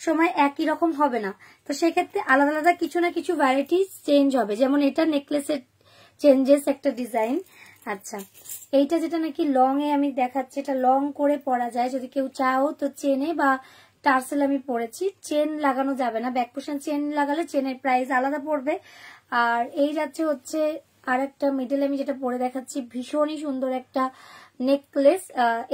সময় একই রকম হবে না, তো সেক্ষেত্রে আলাদা আলাদা কিছু না কিছু ভ্যারাইটিস চেঞ্জ হবে। যেমন এটা নেকলেসের চেঞ্জেস একটা ডিজাইন। আচ্ছা, এইটা যেটা নাকি লং এ আমি দেখাচ্ছি, এটা লং করে পরা যায়, যদি কেউ চাও তো চেনে বা টার্সেল আমি পরেছি। চেন লাগানো যাবে না, ব্যাক পোর্শন চেন লাগালে চেনের প্রাইস আলাদা পড়বে। আর এই যাচ্ছে হচ্ছে আর একটা মিডল আমি যেটা পরে দেখাচ্ছি, ভীষণই সুন্দর একটা নেকলেস।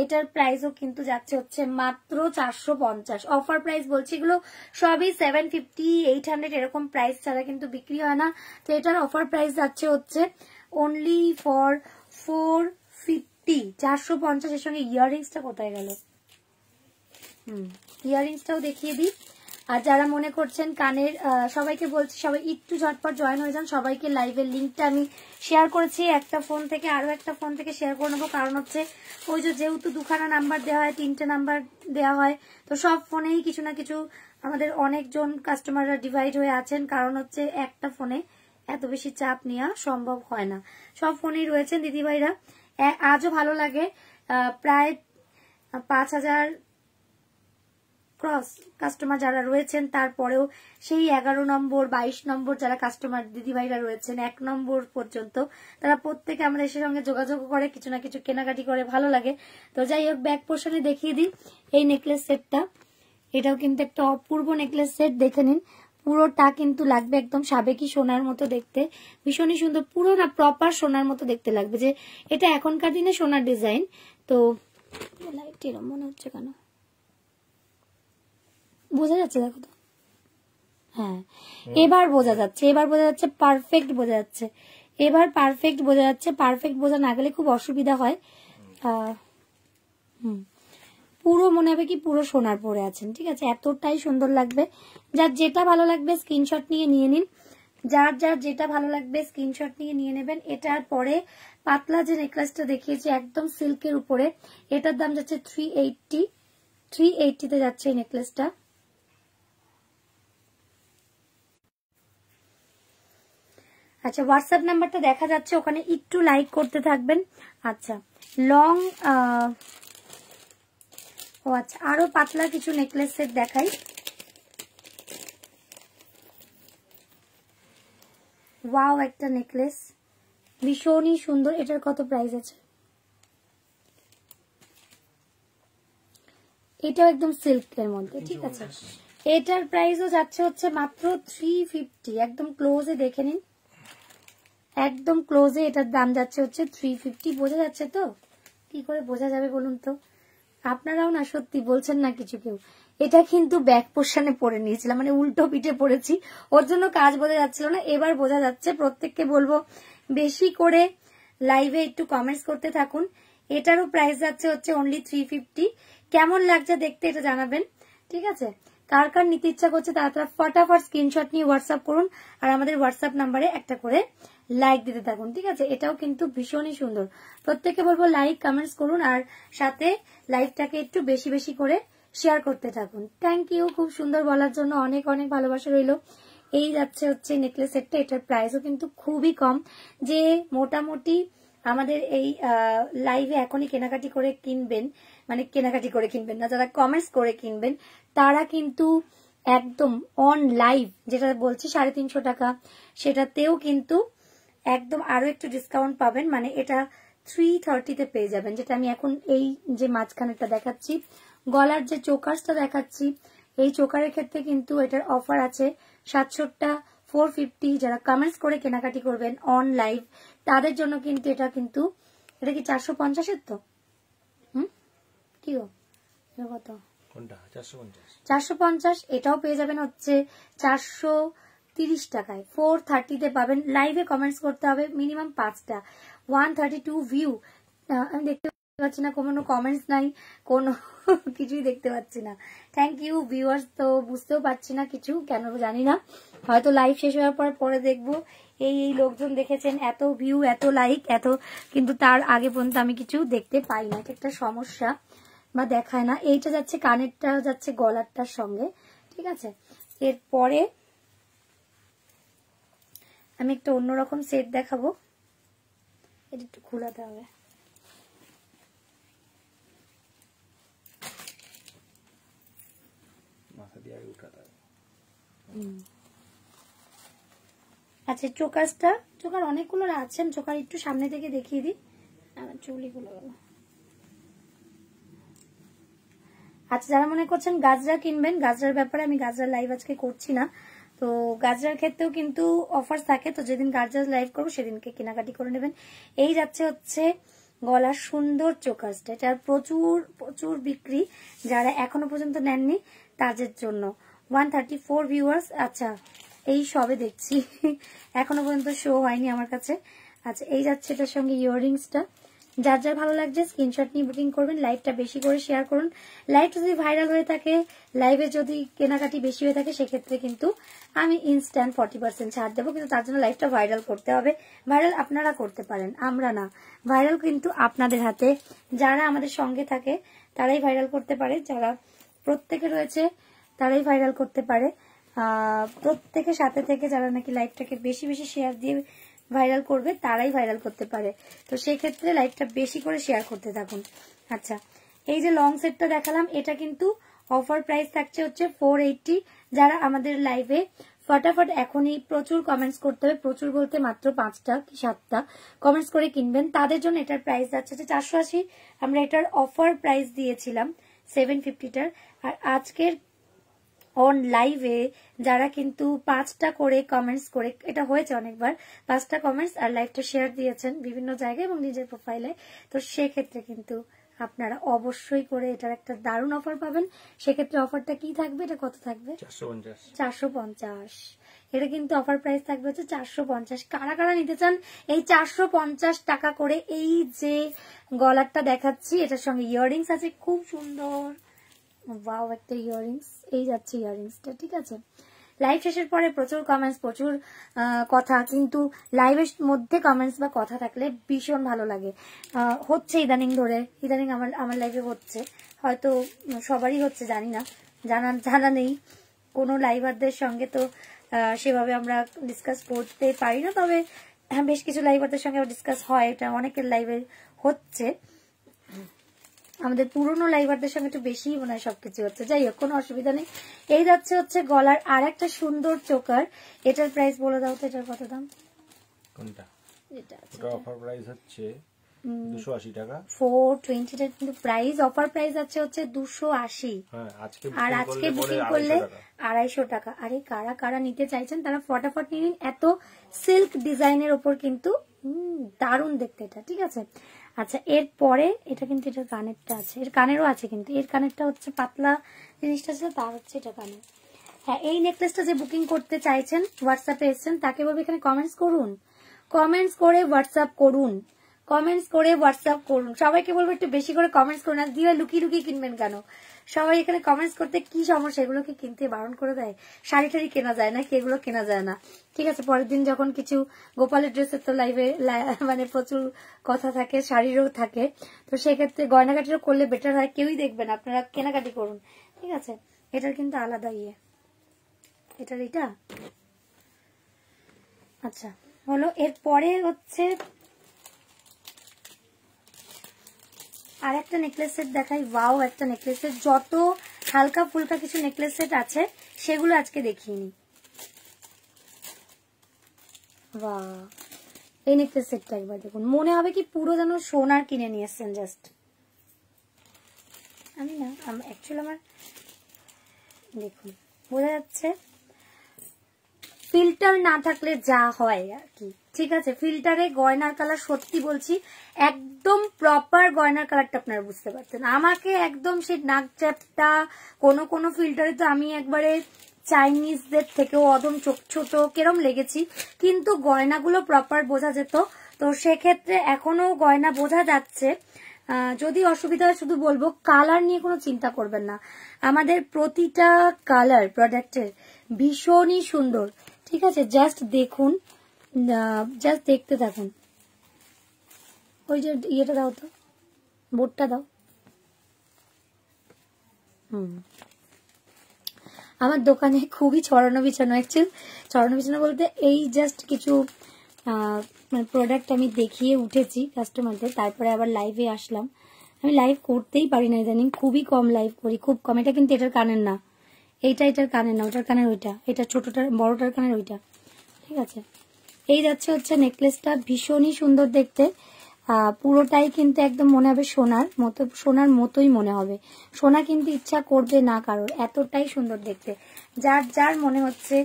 এটার প্রাইসও কিন্তু যাচ্ছে হচ্ছে মাত্র 450। অফার প্রাইস বলছি, এগুলো সবই 750, 800 এরকম প্রাইস ছাড়া কিন্তু বিক্রি হয় না। তো এটার অফার প্রাইস যাচ্ছে হচ্ছে অনলি ফর 450, 450। এর সঙ্গে ইয়াররিংসটা কোথায় গেল? ইয়াররিংসটাও দেখিয়ে দিই। আর যারা মনে করছেন কানের, সবাইকে বলছি সবাই একটু ঝটপট জয়েন হয়ে যান। সবাইকে লাইভের লিঙ্কটা আমি শেয়ার করেছি, একটা ফোন থেকে আরো একটা ফোন থেকে শেয়ার করে নেবো। কারণ হচ্ছে ওই যেহেতু দুখানা নাম্বার দেওয়া হয়, 3টে নাম্বার দেওয়া হয়, তো সব ফোনেই কিছু না কিছু আমাদের অনেকজন কাস্টমাররা ডিভাইড হয়ে আছেন। কারণ হচ্ছে একটা ফোনে এত বেশি চাপ নেওয়া সম্ভব হয় না। সব ফোনেই রয়েছেন দিদিভাইরা। আজও ভালো লাগে, প্রায় 5000 ক্রস কাস্টমার যারা রয়েছেন, তারপরেও সেই 11 নম্বর 22 নম্বর যারা কাস্টমার দিদিভাইরা রয়েছেন 1 নম্বর পর্যন্ত, তারা প্রত্যেকে আমাদের সঙ্গে যোগাযোগ করে, কিছু না কিছু কেনাকাটি করে, ভালো লাগে। তো যাই হোক, ব্যাক পোর্শনে দেখিয়ে দিই এই নেকলেস সেটটা। এটাও কিন্তু একটা অপূর্ব নেকলেস সেট, দেখে নিন। পুরোটা কিন্তু লাগবে একদম সাবেকি সোনার মতো দেখতে, ভীষণই সুন্দর, পুরো না প্রপার সোনার মতো দেখতে লাগবে। যে এটা এখনকার দিনে সোনার ডিজাইন। তো লাইট এরকম মনে হচ্ছে কেন, বোঝা যাচ্ছে? দেখো তো, হ্যাঁ এবার বোঝা যাচ্ছে, এবার বোঝা যাচ্ছে, পারফেক্ট বোঝা যাচ্ছে, এবার পারফেক্ট বোঝা যাচ্ছে। পারফেক্ট বোঝা না গেলে খুব অসুবিধা হয়। পুরো মনে হবে কি পুরো সোনার পরে আছেন, ঠিক আছে? এতটাই সুন্দর লাগবে। যার যেটা ভালো লাগবে স্ক্রিনশট নিয়ে নিন। যার যার যেটা ভালো লাগবে স্ক্রিনশট নিয়ে নেবেন। এটার পরে পাতলা যে নেকলেসটা দেখিয়েছি একদম সিল্কের উপরে, এটার দাম যাচ্ছে 380 তে যাচ্ছে এই নেকলেসটা। আচ্ছা, হোয়াটসঅ্যাপ নাম্বারটা দেখা যাচ্ছে, ওখানে একটু লাইক করতে থাকবেন। আচ্ছা, লং ও আচ্ছা, আরো পাতলা কিছু নেকলেস সেট দেখাই। ওয়াও, একটা নেকলেস ভীষণই সুন্দর। এটার কত প্রাইস আছে? এটাও একদম সিল্কের মধ্যে, ঠিক আছে। এটার প্রাইসও যাচ্ছে হচ্ছে মাত্র 350। একদম ক্লোজে দেখে নিন, একদম ক্লোজে এটার দাম যাচ্ছে হচ্ছে 350। বোঝা যাচ্ছে তো? কি করে বোঝা যাবে বলুন তো? আপনারাও না সত্যি বলছেন না কিছু কেউ। এটা কিন্তু ব্যাক পোর্শনে পরে নিয়েছিলাম, মানে উল্টো পিঠে পড়েছি, ওর জন্য কাজ বোঝা যাচ্ছিল না। এবার বোঝা যাচ্ছে। প্রত্যেককে বলবো বেশি করে লাইভে একটু কমেন্টস করতে থাকুন। এটারও প্রাইস যাচ্ছে হচ্ছে অনলি 350। কেমন লাগছে দেখতে এটা জানাবেন, ঠিক আছে? কার কার নিতে ইচ্ছা করছে তারা ফটাফট স্ক্রিনশট নিয়ে হোয়াটসঅ্যাপ করুন, আর আমাদের হোয়াটসঅ্যাপ নাম্বারে একটা করে লাইক দিতে থাকুন, ঠিক আছে? এটাও কিন্তু ভীষণই সুন্দর। প্রত্যেককে বলবো লাইক কমেন্টস করুন, আর সাথে লাইভটাকে একটু বেশি বেশি করে শেয়ার করতে থাকুন। থ্যাংক ইউ, খুব সুন্দর বলার জন্য অনেক অনেক ভালোবাসা রইলো। এই যাচ্ছে হচ্ছে নেকলেস সেটটা। এটার প্রাইসও কিন্তু খুবই কম। যে মোটামুটি আমাদের এই লাইভে এখনই কেনাকাটি করে কিনবেন, মানে কেনাকাটি করে কিনবেন না, যারা কমেন্টস করে কিনবেন তারা কিন্তু একদম অন লাইভ যেটা বলছি 350 টাকা, সেটাতেও কিন্তু একদম আরো একটু ডিসকাউন্ট পাবেন। মানে এটা 330 তে পেয়ে যাবেন। যেটা আমি এখন এই যে মাঝখানেটা দেখাচ্ছি, গলার যে চোকারটা দেখাচ্ছি, এই চোকারের ক্ষেত্রে কিন্তু এটার অফার আছে 700টা 450। যারা কমেন্টস করে কেনাকাটি করবেন অন লাইভ তাদের জন্য কিন্তু এটা কি 450-এর তো? কি গো, কত? 450। এটাও পেয়ে যাবেন হচ্ছে 430 টাকায়। 430 তে পাবেন। লাইভে কমেন্টস করতে হবে মিনিমাম 5টা। 132 ভিউ। আমি দেখতে পাচ্ছি না, কোনো কমেন্টস নাই, কোনো কিছুই দেখতে পাচ্ছি না। Thank you viewers. তো বুঝতেও পারছি না কিছু, কেন জানি না, হয়তো লাইভ শেষ হওয়ার পরে দেখবো এই লোকজন দেখেছেন, এত ভিউ এত লাইক এত, কিন্তু তার আগে পর্যন্ত আমি কিছু দেখতে পাই না। এটা একটা সমস্যা, বা দেখায় না। এইটা যাচ্ছে কানেরটা যাচ্ছে গলারটার সঙ্গে, ঠিক আছে? এরপরে আমি একটা অন্যরকম সেট দেখাবো। এটা একটু খোলাতে হবে। আচ্ছা, চোকার অনেকগুলো আছেন। চোকার একটু সামনে থেকে দেখিয়ে দিই, আমার চুলিগুলো। আচ্ছা, যারা মনে করছেন গাজরা কিনবেন, গাজরার ব্যাপারে আমি গাজরার লাইভ আজকে করছি না। তো গাজরার ক্ষেত্রেও কিন্তু অফার থাকে, তো যেদিন গাজরার লাইভ করবো সেদিনকে কেনাকাটি করে নেবেন। এই যাচ্ছে হচ্ছে গলার সুন্দর চোকারটা। এটার প্রচুর প্রচুর বিক্রি, যারা এখনো পর্যন্ত নেননি তাদের জন্য। 134 ভিউয়ার্স। আচ্ছা, এই সবে দেখছি, এখনো পর্যন্ত শো হয়নি আমার কাছে। আচ্ছা, এই যাচ্ছে এটার সঙ্গে ইয়াররিংসটা। যার যার ভালো লাগছে স্ক্রিনশট নিয়ে বুকিং করবেন। লাইভটা বেশি করে শেয়ার করুন। লাইভটা যদি ভাইরাল হয়ে থাকে, লাইভে যদি কেনাকাটি বেশি হয়ে থাকে, সেক্ষেত্রে কিন্তু আমি ইনস্ট্যান্ট 40% ছাড় দেবো, কিন্তু তার জন্য লাইভটা ভাইরাল করতে হবে। ভাইরাল আপনারা করতে পারেন, আমরা না। ভাইরাল কিন্তু আপনাদের হাতে। যারা আমাদের সঙ্গে থাকে তারাই ভাইরাল করতে পারে, যারা প্রত্যেকে রয়েছে তারাই ভাইরাল করতে পারে। প্রত্যেকের সাথে থেকে যারা নাকি লাইভটাকে বেশি বেশি শেয়ার দিয়ে ভাইরাল করবে তারাই ভাইরাল করতে পারে। তো সেক্ষেত্রে লাইভটা বেশি করে শেয়ার করতে থাকুন। আচ্ছা, এই যে লং সেটটা দেখালাম, এটা কিন্তু অফার প্রাইস থাকছে হচ্ছে 480। যারা আমাদের লাইভে ফটাফট এখনই প্রচুর কমেন্টস করতে হবে, প্রচুর বলতে মাত্র 5টা কি 7টা কমেন্টস করে কিনবেন, তাদের জন্য এটার প্রাইস যাচ্ছে 480। আমরা এটার অফার প্রাইস দিয়েছিলাম 750টার। আর আজকের অন লাইভে যারা কিন্তু 5টা করে কমেন্টস করে, এটা হয়েছে অনেকবার, 5টা কমেন্টস আর লাইভটা শেয়ার দিয়েছেন বিভিন্ন জায়গায় এবং নিজের প্রোফাইলে, তো সেক্ষেত্রে কিন্তু আপনারা অবশ্যই করে এটার একটা দারুণ অফার পাবেন। সেক্ষেত্রে অফারটা কি থাকবে, এটা কত থাকবে? 450। এটা কিন্তু অফার প্রাইস থাকবে হচ্ছে 450। কারা কারা নিতে চান এই 450 টাকা করে? এই যে গলারটা দেখাচ্ছি, এটার সঙ্গে ইয়াররিংস আছে খুব সুন্দর, ওয়াও একটা ইয়াররিংস, এই যাচ্ছে ইয়াররিংসটা, ঠিক আছে। লাইভ শেষের পরে প্রচুর কমেন্টস, প্রচুর কথা, কিন্তু লাইভের মধ্যে কমেন্টস বা কথা থাকলে ভীষণ ভালো লাগে। হচ্ছে ইদানিং ধরে, ইদানিং আমার লাইভে হচ্ছে, হয়তো সবারই হচ্ছে, জানি না, জানা নেই। কোনো লাইভারদের সঙ্গে তো সেভাবে আমরা ডিসকাস করতে পারি না, তবে বেশ কিছু লাইভারদের সঙ্গে ডিসকাস হয়, এটা অনেকের লাইভে হচ্ছে। আমাদের পুরনো লাইভারদের সঙ্গে একটু বেশি মনে হয় সবকিছু হচ্ছে। যাই হোক, কোনো অসুবিধা নেই। এই যাচ্ছে হচ্ছে গলার আর একটা সুন্দর চোকার। এটার প্রাইস বলে দাও তো, এটার কত দাম? কোনটা? এটা অফার প্রাইস হচ্ছে 280 টাকা। 420 টাকা কিন্তু প্রাইস, অফার প্রাইস আছে হচ্ছে 280। হ্যাঁ, আর আজকে বুকিং করলে 250 টাকা। আরে কারা কারা নিতে চাইছেন তারা ফটাফট নিয়ে নিন। এত সিল্ক ডিজাইনের ওপর কিন্তু দারুণ দেখতে এটা, ঠিক আছে। আচ্ছা, এরপরে এটা কিন্তু এটার কানেরটা আছে, এর কানেরও আছে, কিন্তু এর কানেরটা হচ্ছে পাতলা জিনিসটা ছিল, তার হচ্ছে এটা কানের। হ্যাঁ, এই নেকলেসটা যে বুকিং করতে চাইছেন, হোয়াটসঅ্যাপে এসছেন, তাকে বলবো এখানে কমেন্টস করুন, কমেন্টস করে হোয়াটসঅ্যাপ করুন, কমেন্টস করে হোয়াটসঅ্যাপ করুন। সবাইকে বলবো একটু বেশি করে কমেন্টস করুন। আর দিয়ে লুকিয়ে লুকিয়ে কিনবেন কেন? সবাই এখানে কমেন্টস করতে কি সমস্যা? এগুলোকে কিনতে বারণ করে দেয়? শাড়ি টাড়ি কেনা যায় না, এগুলো কেনা যায় না, ঠিক আছে। পরের দিন যখন কিছু গোপালের ড্রেসের তো লাইভে মানে প্রচুর কথা থাকে, শাড়িরও থাকে, তো সেক্ষেত্রে গয়নাগাটিরও করলে বেটার হয়, কেউই দেখবেন, আপনারা কেনাকাটি করুন, ঠিক আছে। এটার কিন্তু আলাদা ইয়ে, এটার এটা আচ্ছা হলো। এরপরে হচ্ছে আর একটা নেকলেস সেট দেখাই। ওয়াও, একটা নেকলেস সেট। যত হালকা ফুলকা কিছু নেকলেস সেট আছে সেগুলো আজকে দেখিনি। বাহ, এই নেকলেস সেটটা একবার দেখুন, মনে হবে কি পুরো যেন সোনার কিনে নিয়ে এসছেন জাস্ট। আমি না অ্যাকচুয়ালি আমার দেখুন বোঝা যাচ্ছে ফিল্টার না থাকলে যা হয় আর কি, ঠিক আছে। ফিল্টারে গয়নার কালার সত্যি বলছি একদম প্রপার গয়নার কালারটা আপনারা বুঝতে পারছেন। আমাকে একদম সেই নাক চ্যাপটা কোনো ফিল্টারে তো আমি একবারে চাইনিজদের থেকেও অদম চোখ ছোট কেরম লেগেছি, কিন্তু গয়নাগুলো প্রপার বোঝা যেত। তো সেক্ষেত্রে এখনো গয়না বোঝা যাচ্ছে। যদি অসুবিধা হয় শুধু বলবো কালার নিয়ে কোনো চিন্তা করবেন না, আমাদের প্রতিটা কালার প্রোডাক্টের ভীষণই সুন্দর, ঠিক আছে। জাস্ট দেখুন, জাস্ট দেখতে থাকুন। ওই যে ইয়েটা দাও তো, বোর্ডটা দাও। আমার দোকানে খুবই ছড়ানো বিছানো, অ্যাকচুয়ালি ছড়ানো বিছানো বলতে এই জাস্ট কিছু মানে প্রোডাক্ট আমি দেখিয়ে উঠেছি কাস্টমারদের, তারপরে আবার লাইভে আসলাম। আমি লাইভ করতেই পারি না ইদানিং, খুবই কম লাইভ করি, খুব কম। এটা কিন্তু এটার কানের না, এইটা এটার কানের না, ওটার কানের ওইটা, এটা ছোটটার বড়টার কানের ওইটা, ঠিক আছে। এই যাচ্ছে হচ্ছে নেকলেসটা, ভীষণই সুন্দর দেখতে। পুরোটাই কিন্তু একদম মনে হবে সোনার মতো, সোনার মতোই মনে হবে। সোনা কিন্তু ইচ্ছা করবে না কারোর, এতটাই সুন্দর দেখতে। যার যার মনে হচ্ছে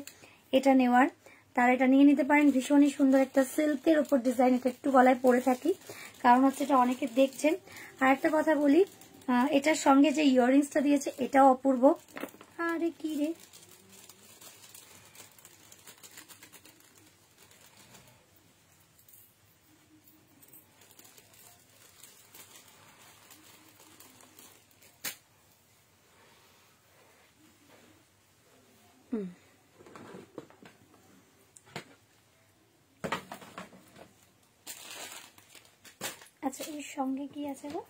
এটা নেওয়ার তারা এটা নিয়ে নিতে পারেন। ভীষণই সুন্দর একটা সিল্কের ওপর ডিজাইন, এটা একটু গলায় পরে থাকি কারণ হচ্ছে এটা অনেকে দেখছেন। আর একটা কথা বলি, এটার সঙ্গে যে ইয়াররিংসটা দিয়েছে এটাও অপূর্ব। আরে কি রে, আচ্ছা এর সঙ্গে কি আছে গো?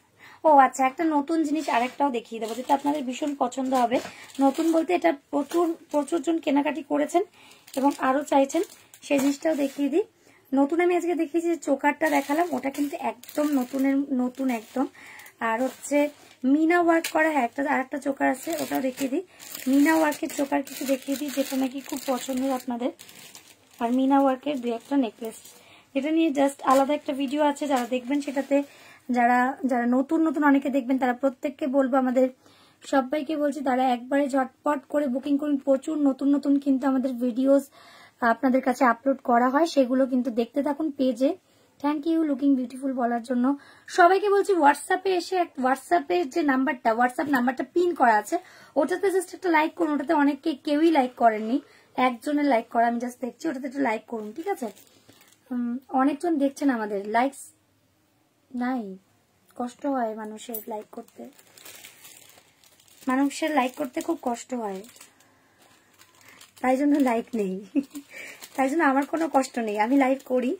ও আচ্ছা, একটা নতুন জিনিস আরেকটাও দেখিয়ে দেবো, যেটা আপনাদের ভীষণ পছন্দ হবে। নতুন বলতে এটা প্রচুর জন কেনাকাটি করেছেন এবং আরো চাইছেন, সেই জিনিসটাও দেখিয়ে দিই। নতুন আমি আজকে দেখিয়েছি যে চোকারটা দেখালাম, ওটা কিন্তু একদম নতুন একদম। আর হচ্ছে মিনা ওয়ার্ক করা, হ্যাঁ একটা আর একটা চোকার আছে, ওটাও দেখিয়ে দিই। মিনা ওয়ার্কের চোকার কিছু দেখিয়ে দিই, যেটা নাকি খুব পছন্দের আপনাদের। আর মিনা ওয়ার্কের দুই একটা নেকলেস, এটা নিয়ে জাস্ট আলাদা একটা ভিডিও আছে, যারা দেখবেন সেটাতে, যারা নতুন অনেকে দেখবেন, তারা প্রত্যেককে বলবো, আমাদের সবাইকে বলছি, তারা একবারে ঝটপট করে বুকিং করুন। প্রচুর নতুন কিন্তু আমাদের ভিডিওস আপনাদের কাছে আপলোড করা হয়, সেগুলো কিন্তু দেখতে থাকুন পেজে। থ্যাংক ইউ লুকিং বিউটিফুল বলার জন্য। সবাইকে বলছি হোয়াটসঅ্যাপে এসে, হোয়াটসঅ্যাপের যে নাম্বারটা, হোয়াটসঅ্যাপ নাম্বারটা পিন করা আছে, ওটাতে জাস্ট একটা লাইক করুন। ওটাতে অনেকে কেউই লাইক করেননি, একজনের লাইক করা আমি জাস্ট দেখছি, ওটাতে একটা লাইক করুন, ঠিক আছে? অনেকজন দেখছেন, আমাদের লাইকস নাই, কষ্ট হয় মানুষের লাইক করতে, খুব কষ্ট হয়, তাই জন্য লাইক নেই। তাই জন্য আমার কোনো কষ্ট নেই, আমি লাইভ করি,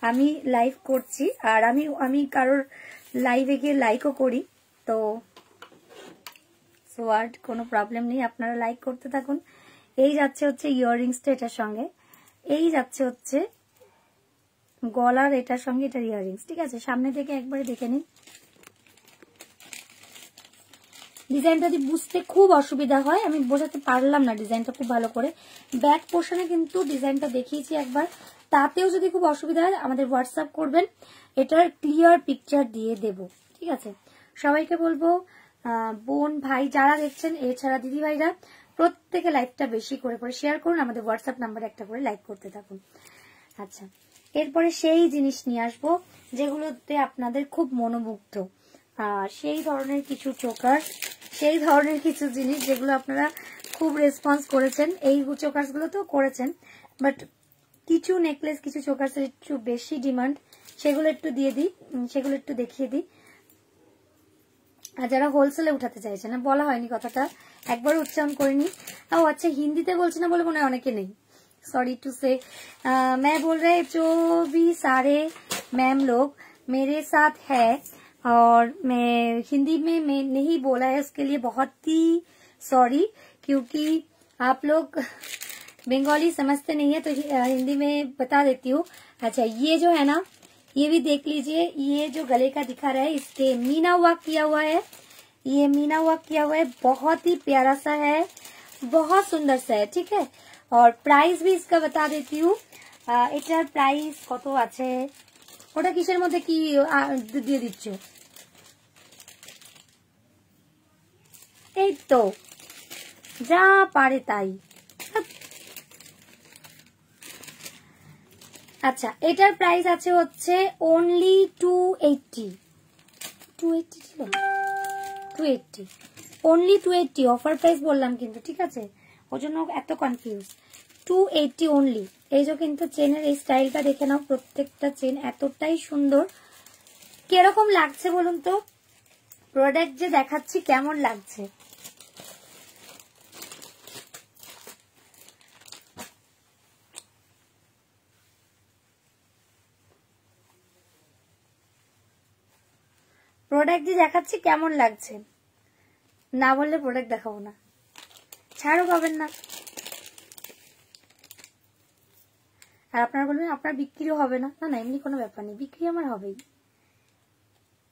আমি লাইভ করছি, আর আমি কারোর লাইভে গিয়ে লাইকও করি, তো সোয়ার্ড কোনো প্রবলেম নেই, আপনারা লাইক করতে থাকুন। এই যাচ্ছে হচ্ছে ইয়াররিংসটা এটার সঙ্গে, এই যাচ্ছে হচ্ছে গলার এটার সঙ্গে এটার ইয়াররিংস, ঠিক আছে? সামনে থেকে একবারে দেখে নিন। ডিজাইনটা যদি বুঝতে খুব অসুবিধা হয়, আমি বোঝাতে পারলাম না ডিজাইনটা খুব ভালো করে, ব্যাক পোর্শনে কিন্তু ডিজাইনটা দেখিয়েছি একবার, তাতেও যদি খুব অসুবিধা হয় আমাদের হোয়াটসঅ্যাপ করবেন, এটার ক্লিয়ার পিকচার দিয়ে দেব, ঠিক আছে? সবাইকে বলবো, বোন ভাই যারা দেখছেন, এছাড়া দিদি ভাইরা, প্রত্যেকে লাইকটা বেশি করে শেয়ার করুন, আমাদের হোয়াটসঅ্যাপ নাম্বারে একটা করে লাইক করতে থাকুন। আচ্ছা, এরপরে সেই জিনিস নিয়ে আসবো যেগুলোতে আপনাদের খুব মনোমুগ্ধ, সেই ধরনের কিছু চোকার, সেই ধরনের কিছু জিনিস যেগুলো আপনারা খুব রেসপন্স করেছেন। এই চোকার্স গুলো তো করেছেন, বাট কিছু নেকলেস, কিছু চোকার্সের একটু বেশি ডিমান্ড, সেগুলো একটু দিয়ে দিই, সেগুলো একটু দেখিয়ে দিই। আর যারা হোলসেলে উঠাতে চাইছে না, বলা হয়নি কথাটা, একবার উচ্চারণ করিনি। ও আচ্ছা, হিন্দিতে বলছি না বলে মনে হয় অনেকে নেই, सॉरी टू से। मैं बोल रहे जो भी सारे मैम लोग मेरे साथ है, और मैं हिंदी में मैं नहीं बोला है, उसके लिए बहुत ही सॉरी, क्योंकि आप लोग बंगाली समझते नहीं है, तो हिंदी में बता देती हूँ। अच्छा, ये जो है ना, ये भी देख लीजिए, ये जो गले का दिखा रहा है, इसके मीना वर्क किया हुआ है, ये मीना वर्क किया हुआ है, बहुत ही प्यारा सा है, बहुत सुंदर सा है, ठीक है? और प्राइस भी इसका बता देती हूँ। এটার প্রাইস কত আছে, ওটা কিসের মধ্যে কি দিয়ে দিচ্ছ? এই তো যা পারে তাই। আচ্ছা, এটার প্রাইস আছে হচ্ছে অনলি 280 ছিল, 280, অনলি 280, অফার প্রাইস বললাম কিন্তু, ঠিক আছে? ওই জন্য এত কনফিউজ। 280 অনলি। এই যে কিন্তু চেনের এই স্টাইলটা দেখে নাও, প্রত্যেকটা চেন এতটাই সুন্দর। কিরকম লাগছে বলুন তো, প্রোডাক্ট যে দেখাচ্ছি কেমন লাগছে? প্রোডাক্ট যে দেখাচ্ছি কেমন লাগছে? না বললে প্রোডাক্ট দেখাবো না, ছাড়ও পাবেন না। আর আপনারা বলবেন আপনার বিক্রিও হবে না, না এমনি কোনো ব্যাপার নেই, বিক্রি আমার হবেই।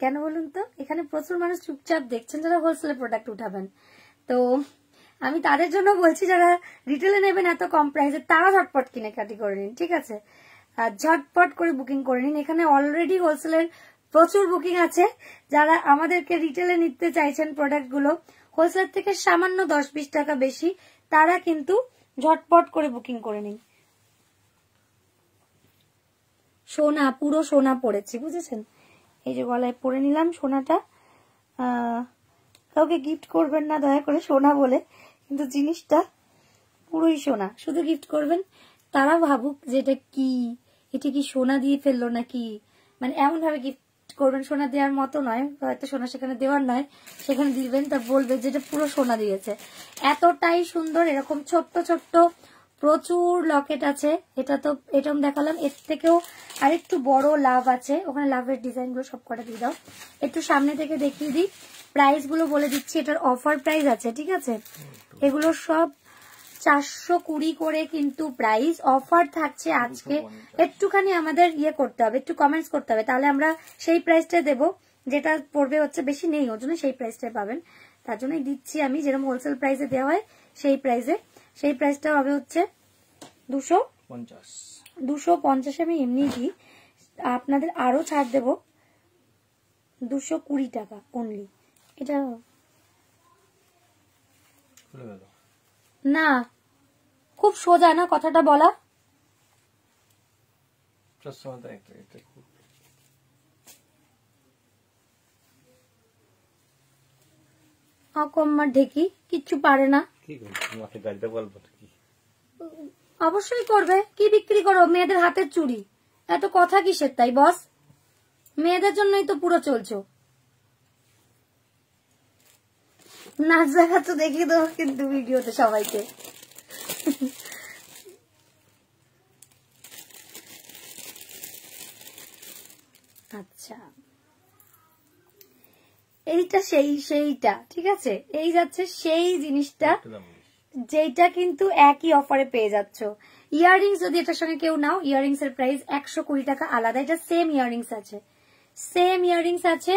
কেন বলুন তো, এখানে প্রচুর মানুষ চুপচাপ দেখছেন যারা হোলসেলে প্রোডাক্ট উঠাবেন, তো আমি তাদের জন্য বলছি, যারা রিটেলে নেবেন এত কম প্রাইসে, তারা ঝটপট কিনে কাটি করে নিন, ঠিক আছে? আর ঝটপট করে বুকিং করে নিন। এখানে অলরেডি হোলসেলের প্রচুর বুকিং আছে, যারা আমাদেরকে রিটেলে নিতে চাইছেন প্রোডাক্ট গুলো, হোলসেল থেকে সামান্য 10-20 টাকা বেশি, তারা কিন্তু ঝটপট করে বুকিং করে নিন। সোনা, পুরো সোনা পড়েছি, বুঝেছেন? এই যে গলায় পরে নিলাম সোনাটা, কাউকে গিফট করবেন না দয়া করে সোনা বলে, কিন্তু জিনিসটা পুরোই সোনা, শুধু গিফট করবেন, তারা ভাবুক যে এটা কি সোনা দিয়ে ফেললো নাকি, মানে এমন ভাবে গিফট করবেন, সোনা দেওয়ার মতো নয়, হয়তো সোনা সেখানে দেওয়ার নয়, সেখানে দিবেন তা বলবে যেটা পুরো সোনা দিয়েছে। এতটাই সুন্দর। এরকম ছোট্ট ছোট্ট প্রচুর লকেট আছে। এটা তো এরকম দেখালাম, এর থেকেও আরেকটু বড় লাভ আছে, ওখানে লাভের ডিজাইন গুলো সব কটা দিয়ে দাও। একটু সামনে থেকে দেখিয়ে দিই, প্রাইস গুলো বলে দিচ্ছি। এটার অফার প্রাইস আছে, ঠিক আছে? এগুলো সব 420 করে কিন্তু প্রাইস। অফার থাকছে আজকে। একটুখানি আমাদের ইয়ে করতে হবে, একটু কমেন্টস করতে হবে, তাহলে আমরা সেই প্রাইসটা দেবো। যেটা পড়বে হচ্ছে বেশি নেই, ওর জন্য সেই প্রাইসটাই পাবেন। তার জন্যই দিচ্ছি আমি, যেরকম হোলসেল প্রাইসে দেওয়া হয় সেই প্রাইসে। সেই প্রাইসটা হবে হচ্ছে 250 আমি এমনি দিই, আপনাদের আরো ছাড় দেবো 220 টাকা অনলি। এটা না খুব সোজা না কথাটা বলা? ঢেকি কিচ্ছু পারে না, অবশ্যই করবে। কি বিক্রি করো? মেয়েদের হাতের চুড়ি। এত কথা কিসের তাই বস? মেয়েদের জন্যই তো পুরো চলছো। নাচ দেখাচ্ছ দেখিয়ে দেবো কিন্তু ভিডিওতে সবাইকে। আচ্ছা, এইটা সেইটা ঠিক আছে, এই যাচ্ছে সেই জিনিসটা যেটা কিন্তু একই অফারে পেয়ে যাচ্ছ। ইয়াররিংস যদি এটার সঙ্গে কেউ নাও, ইয়াররিংস এর প্রাইস 120 টাকা আলাদা। এটা সেম ইয়াররিংস আছে,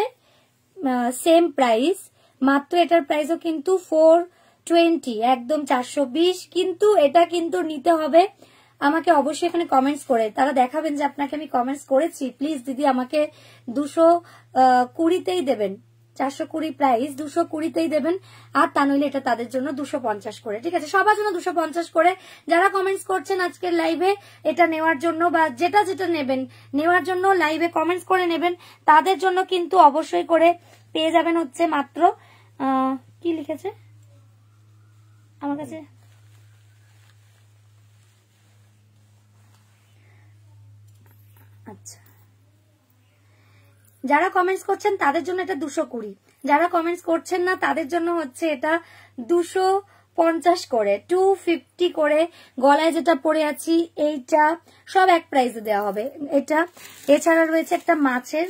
সেম প্রাইস, মাত্র এটার প্রাইসও কিন্তু 420, একদম 420। কিন্তু এটা কিন্তু নিতে হবে আমাকে অবশ্যই এখানে কমেন্টস করে, তারা দেখাবেন যে আপনাকে আমি কমেন্টস করেছি। প্লিজ দিদি আমাকে 220তেই দেবেন, 420 প্রাইস 220তেই দেবেন। আর তা নইলে এটা তাদের জন্য 250 করে, ঠিক আছে? সবার জন্য 250 করে। যারা কমেন্টস করছেন আজকের লাইভে এটা নেওয়ার জন্য, বা যেটা যেটা নেবেন নেওয়ার জন্য লাইভে কমেন্টস করে নেবেন, তাদের জন্য কিন্তু অবশ্যই করে পেয়ে যাবেন হচ্ছে মাত্র কি লিখেছে আমার কাছে, আচ্ছা যারা কমেন্টস করছেন তাদের জন্য এটা 220, যারা কমেন্টস করছেন না তাদের জন্য হচ্ছে এটা 250 করে, 250 করে। গলায় যেটা পরে আছি এইটা সব এক প্রাইসে দেওয়া হবে এটা। এছাড়া রয়েছে একটা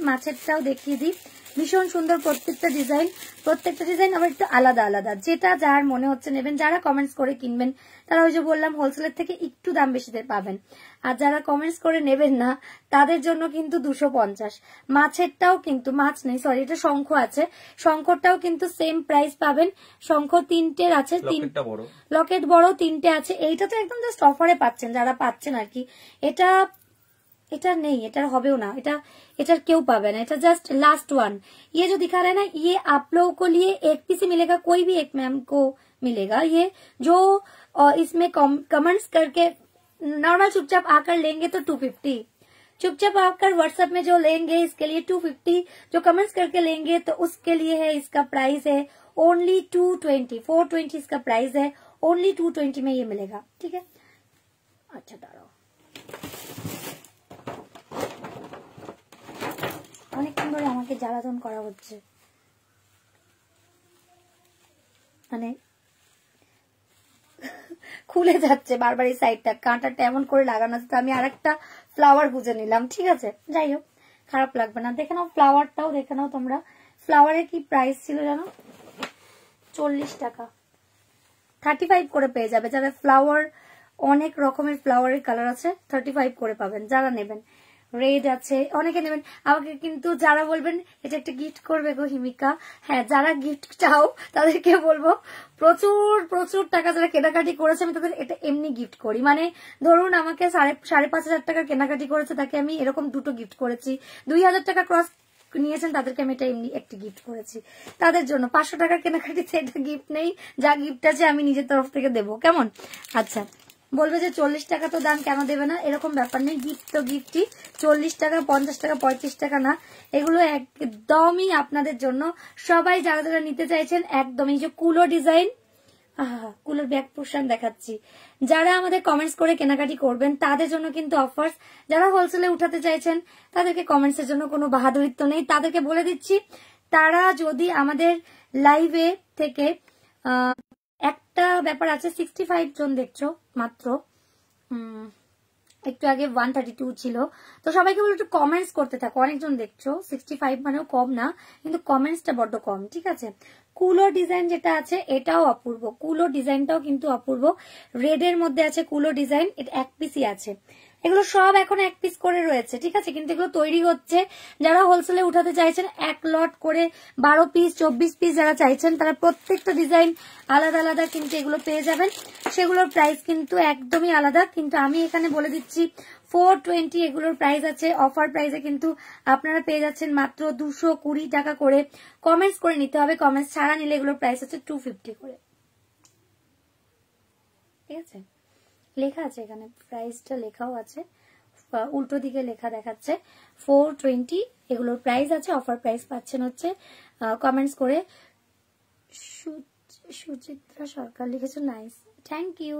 মাছেরটাও দেখিয়ে দিই, ভীষণ সুন্দর প্রত্যেকটা ডিজাইন আবার একটু আলাদা আলাদা, যেটা যার মনে হচ্ছে নেবেন। যারা কমেন্টস করে কিনবেন তারা ওই যে বললাম হোলসেলের থেকে একটু দাম বেশিতে পাবেন, আর যারা কমেন্টস করে নেবেন না তাদের জন্য কিন্তু 250। মাছেরটাও কিন্তু, মাছ নেই সরি, এটা শঙ্খ আছে, শঙ্খটাও কিন্তু সেম প্রাইস পাবেন। শঙ্খ 3টের আছে, লকেট বড় 3টে আছে। এইটা তো একদম জাস্ট অফারে পাচ্ছেন, যারা পাচ্ছেন আর কি। এটা নেই, এটার হবেও না, এটার কেউ पावे ना, এটা জাস্ট लास्ट वन। ये जो दिखा रहे हैं ना, ये आप लोगों को लिए एक पीस मिलेगा, कोई भी एक मैम को मिलेगा। ये जो इसमें कमेंट्स करके नॉर्मल चुपचाप आकर लेंगे तो 250, चुपचाप आकर व्हाट्सएप में जो लेंगे इसके लिए 250, जो कमेंट्स करके लेंगे तो उसके लिए है, इसका प्राइस है ओनली 220, 420 इसका प्राइस है, ओनली 220 में ये मिलेगा, ठीक है? अच्छा दाঁড়াও, অনেকক্ষণ ধরে আমাকে জ্বালাতন করা হচ্ছে, মানে খুলে যাচ্ছে বারবার এই সাইডটা, কাঁটাটা এমন করে লাগানো আছে। তো আমি আরেকটা ফ্লাওয়ার গুজে নিলাম, ঠিক আছে? যাই হোক, খারাপ লাগবে না। দেখে নাও ফ্লাওয়ারটাও, দেখে নাও তোমরা। ফ্লাওয়ারের কি প্রাইস ছিল জানো? 40 টাকা, 35 করে পেয়ে যাবে। যারা ফ্লাওয়ার, অনেক রকমের ফ্লাওয়ারের কালার আছে, 35 করে পাবেন যারা নেবেন। রেড আছে, অনেকে নেবেন। আমাকে কিন্তু যারা বলবেন এটা একটা গিফট করবে গো হিমিকা, হ্যাঁ যারা গিফট চাও তাদেরকে বলবো প্রচুর প্রচুর টাকা যারা কেনাকাটি করেছে আমি তাদের এটা এমনি গিফট করি। মানে ধরুন আমাকে 5,500 টাকার কেনাকাটি করেছে, তাকে আমি এরকম দুটো গিফট করেছি। 2,000 টাকা ক্রস নিয়েছেন তাদেরকে আমি এটা এমনি একটি গিফট করেছি। তাদের জন্য 500 টাকার কেনাকাটিতে এটা গিফট নেই, যা গিফট আছে আমি নিজের তরফ থেকে দেবো, কেমন? আচ্ছা, বলবে যে 40 টাকা তো দাম কেন দেবে না, এরকম ব্যাপার নেই। গিফট তো গিফটই, 40 টাকা 50 টাকা 35 টাকা না, এগুলো একদমই আপনাদের জন্য। সবাই যারা যারা নিতে চাইছেন একদমই, যে কুলো ডিজাইন কুলোর ব্যাক পোর্শন দেখাচ্ছি। যারা আমাদের কমেন্টস করে কেনাকাটি করবেন তাদের জন্য কিন্তু অফার্স, যারা হোলসেলে উঠাতে চাইছেন তাদেরকে কমেন্টস এর জন্য কোনো বাহাদুরিত্ব নেই। তাদেরকে বলে দিচ্ছি, তারা যদি আমাদের লাইভে থেকে একটা ব্যাপার আছে, 65 জন দেখছো মাত্র, একটু আগে 132 ছিল, তো সবাইকে বলো একটু কমেন্টস করতে থাকো। অনেকজন দেখছো, 65 মানেও কম না, কিন্তু কমেন্টসটা বড্ড কম, ঠিক আছে। কুলো ডিজাইন যেটা আছে এটাও অপূর্ব, কুলো ডিজাইনটাও কিন্তু অপূর্ব। রেড এর মধ্যে আছে কুলো ডিজাইন, এটা এক পিসই আছে। এগুলো সব এখন এক পিস করে রয়েছে, ঠিক আছে, কিন্তু এগুলো তৈরি হচ্ছে। যারা হোলসেলে উঠাতে চাইছেন এক লট করে 12 পিস 24 পিস যারা চাইছেন, তারা প্রত্যেকটা ডিজাইন আলাদা আলাদা কিন্তু এগুলো পেয়ে যাবেন। সেগুলোর প্রাইস কিন্তু একদমই আলাদা, কিন্তু আমি এখানে বলে দিচ্ছি 420 এগুলোর প্রাইস আছে। অফার প্রাইসে কিন্তু আপনারা পেয়ে যাচ্ছেন মাত্র 220 টাকা করে। কমেন্টস করে নিতে হবে, কমেন্টস ছাড়া নিলে এগুলোর প্রাইস হচ্ছে 250 করে, ঠিক আছে। লেখা আছে এখানে, প্রাইসটা লেখাও আছে, উল্টো দিকে লেখা দেখাচ্ছে 420 এগুলোর প্রাইস আছে। অফার প্রাইস পাচ্ছেন হচ্ছে, কমেন্টস করে সুচিত্রা সরকার লিখেছে, নাইস, থ্যাংক ইউ।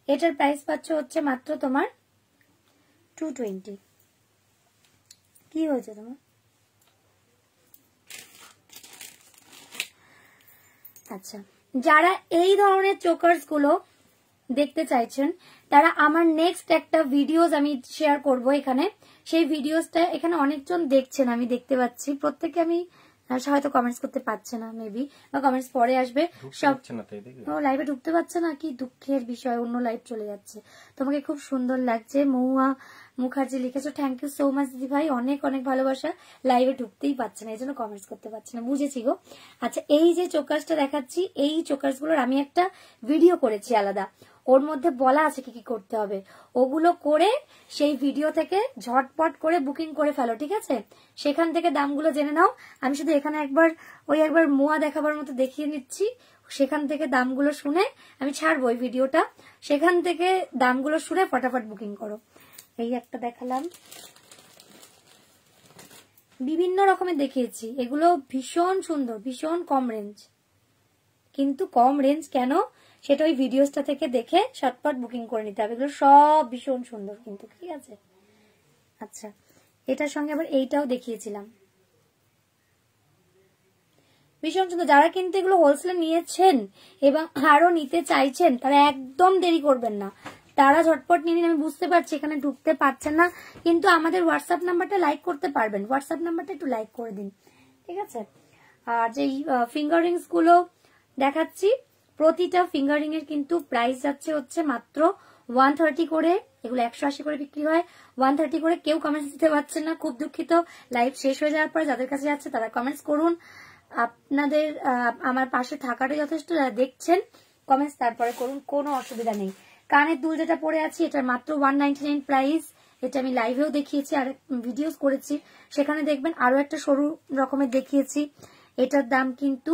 এটার প্রাইস পাচ্ছ হচ্ছে মাত্র তোমার 220। কি হয়েছে তোমার? আচ্ছা, যারা এই ধরনের চোকার্স গুলো দেখতে চাইছেন তারা আমার নেক্সট একটা ভিডিওস আমি শেয়ার করব এখানে। সেই ভিডিওসটা এখানে অনেকজন দেখছেন, আমি দেখতে পাচ্ছি, প্রত্যেকে আমি হয়তো কমেন্টস করতে পারছে না, মেবি বা কমেন্টস পরে আসবে। সব লাইভে ঢুকতে পারছে না, কি দুঃখের বিষয়, অন্য লাইভ চলে যাচ্ছে। তোমাকে খুব সুন্দর লাগছে, মহুয়া মুখার্জি লিখেছো, থ্যাংক ইউ সো মাচ দিদি ভাই, অনেক অনেক ভালোবাসা। লাইভে ঢুকতেই পারছে না, এই জন্য কমেন্টস করতে পারছে না, বুঝেছি গো। আচ্ছা, এই যে চোকার্সটা দেখাচ্ছি, এই চোকার্স গুলোর আমি একটা ভিডিও করেছি আলাদা, ওর মধ্যে বলা আছে কি কি করতে হবে। ওগুলো করে সেই ভিডিও থেকে ঝটপট করে বুকিং করে ফেলো, ঠিক আছে। সেখান থেকে দামগুলো জেনে নাও। আমি শুধু এখানে একবার মোয়া দেখাবার মতো দেখিয়ে নিচ্ছি, সেখান থেকে দামগুলো শুনে আমি ছাড়বো ওই ভিডিওটা, সেখান থেকে দামগুলো শুনে ফটাফট বুকিং করো। এই একটা দেখালাম, বিভিন্ন রকমের দেখিয়েছি, এগুলো ভীষণ সুন্দর, ভীষণ কম রেঞ্জ। কিন্তু কম রেঞ্জ কেন সেটা ওই ভিডিওসটা থেকে দেখে শর্টকাট বুকিং করে নিতে হবে। এগুলো সব ভীষণ সুন্দর কিন্তু, ঠিক আছে। আচ্ছা, এটার সঙ্গে আবার এইটাও দেখিয়েছিলাম, ভীষণ সুন্দর। যারা কিন্তু এগুলো হোলসেলে নিয়েছেন এবং আরো নিতে চাইছেন তারা একদম দেরি করবেন না, তারা ঝটপট নিয়ে নিন। আমি বুঝতে পারছি এখানে ঢুকতে পারছেন না, কিন্তু আমাদের হোয়াটসঅ্যাপ নাম্বারটা লাইক করতে পারবেন, হোয়াটসঅ্যাপ নাম্বারটা একটু লাইক করে দিন, ঠিক আছে। আর যে ফিঙ্গার রিংস গুলো দেখাচ্ছি, প্রতিটা ফিঙ্গারিং এর কিন্তু প্রাইস যাচ্ছে হচ্ছে মাত্র 130 করে। এগুলো 180 করে বিক্রি হয়, 130 করে। কেউ কমেন্টস দিতে পারছেন না, খুব দুঃখিত। লাইভ শেষ হয়ে যাওয়ার পর যাদের কাছে যাচ্ছে তারা কমেন্টস করুন। আপনাদের আমার পাশে থাকাটাই যথেষ্ট, যারা দেখছেন কমেন্টস তারপরে করুন, কোনো অসুবিধা নেই। কানের দুল যেটা পরে আছি এটার মাত্র 199 প্রাইস। এটা আমি লাইভেও দেখিয়েছি আর ভিডিওস করেছি, সেখানে দেখবেন। আরো একটা সরু রকমের দেখিয়েছি, এটার দাম কিন্তু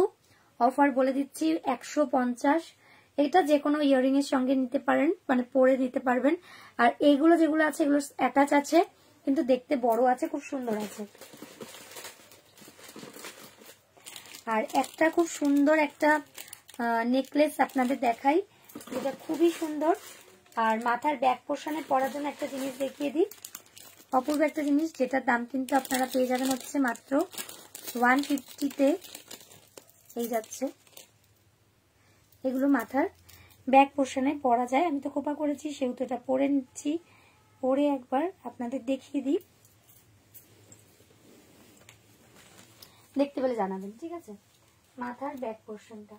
অফার বলে দিচ্ছি 150। এটা যে কোনো ইয়ারিং এর সঙ্গে নিতে পারেন, মানে পরে দিতে পারবেন। আর এইগুলো যেগুলো আছে এগুলো অ্যাটাচ আছে, কিন্তু দেখতে বড় আছে, খুব সুন্দর আছে। আর একটা খুব সুন্দর একটা নেকলেস আপনাদের দেখাই, যেটা খুবই সুন্দর। আর মাথার ব্যাক পোর্শনে পরার জন্য একটা জিনিস দেখিয়ে দিই, অপূর্ব একটা জিনিস, যেটার দাম কিন্তু আপনারা পেয়ে যাবেন হচ্ছে মাত্র 150-তে। এই যাচ্ছে, এগুলো মাথার ব্যাক পোর্শনে পরা যায়। আমি তো খোপা করেছি সেহেতু এটা পরে নিচ্ছি, পরে একবার আপনাদের দেখিয়ে দিই, দেখতে পেলে জানাবেন, ঠিক আছে। মাথার ব্যাক পোর্শনটা,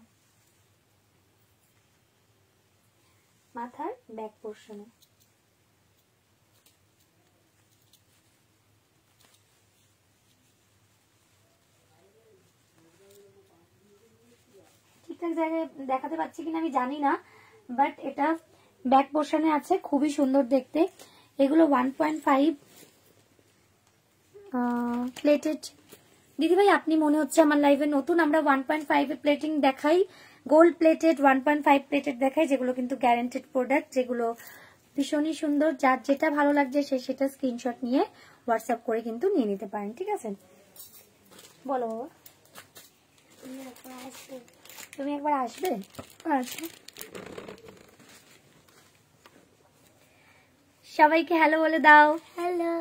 মাথার ব্যাক পোর্শনে ঠিকঠাক জায়গায় দেখাতে পাচ্ছি কিনা আমি জানি না, বাট এটা ব্যাক পোর্শনে আছে, খুবই সুন্দর দেখতে। এগুলো 1.5 প্লেটেড। দিদিভাই আপনি মনে হচ্ছে আমার লাইভে নতুন, আমরা 1.5 এর প্লেটিং দেখাই, গোল্ড প্লেটেড 1.5 প্লেটেড দেখাই, যেগুলো কিন্তু গ্যারান্টেড প্রোডাক্ট, যেগুলো ভীষণই সুন্দর। যার যেটা ভালো লাগছে সে সেটা স্ক্রিনশট নিয়ে হোয়াটসঅ্যাপ করে কিন্তু নিয়ে নিতে পারেন, ঠিক আছে। বলো বাবা। তুমি একবার আসবে? আচ্ছা, সবাইকে হ্যালো বলে দাও। হ্যালো।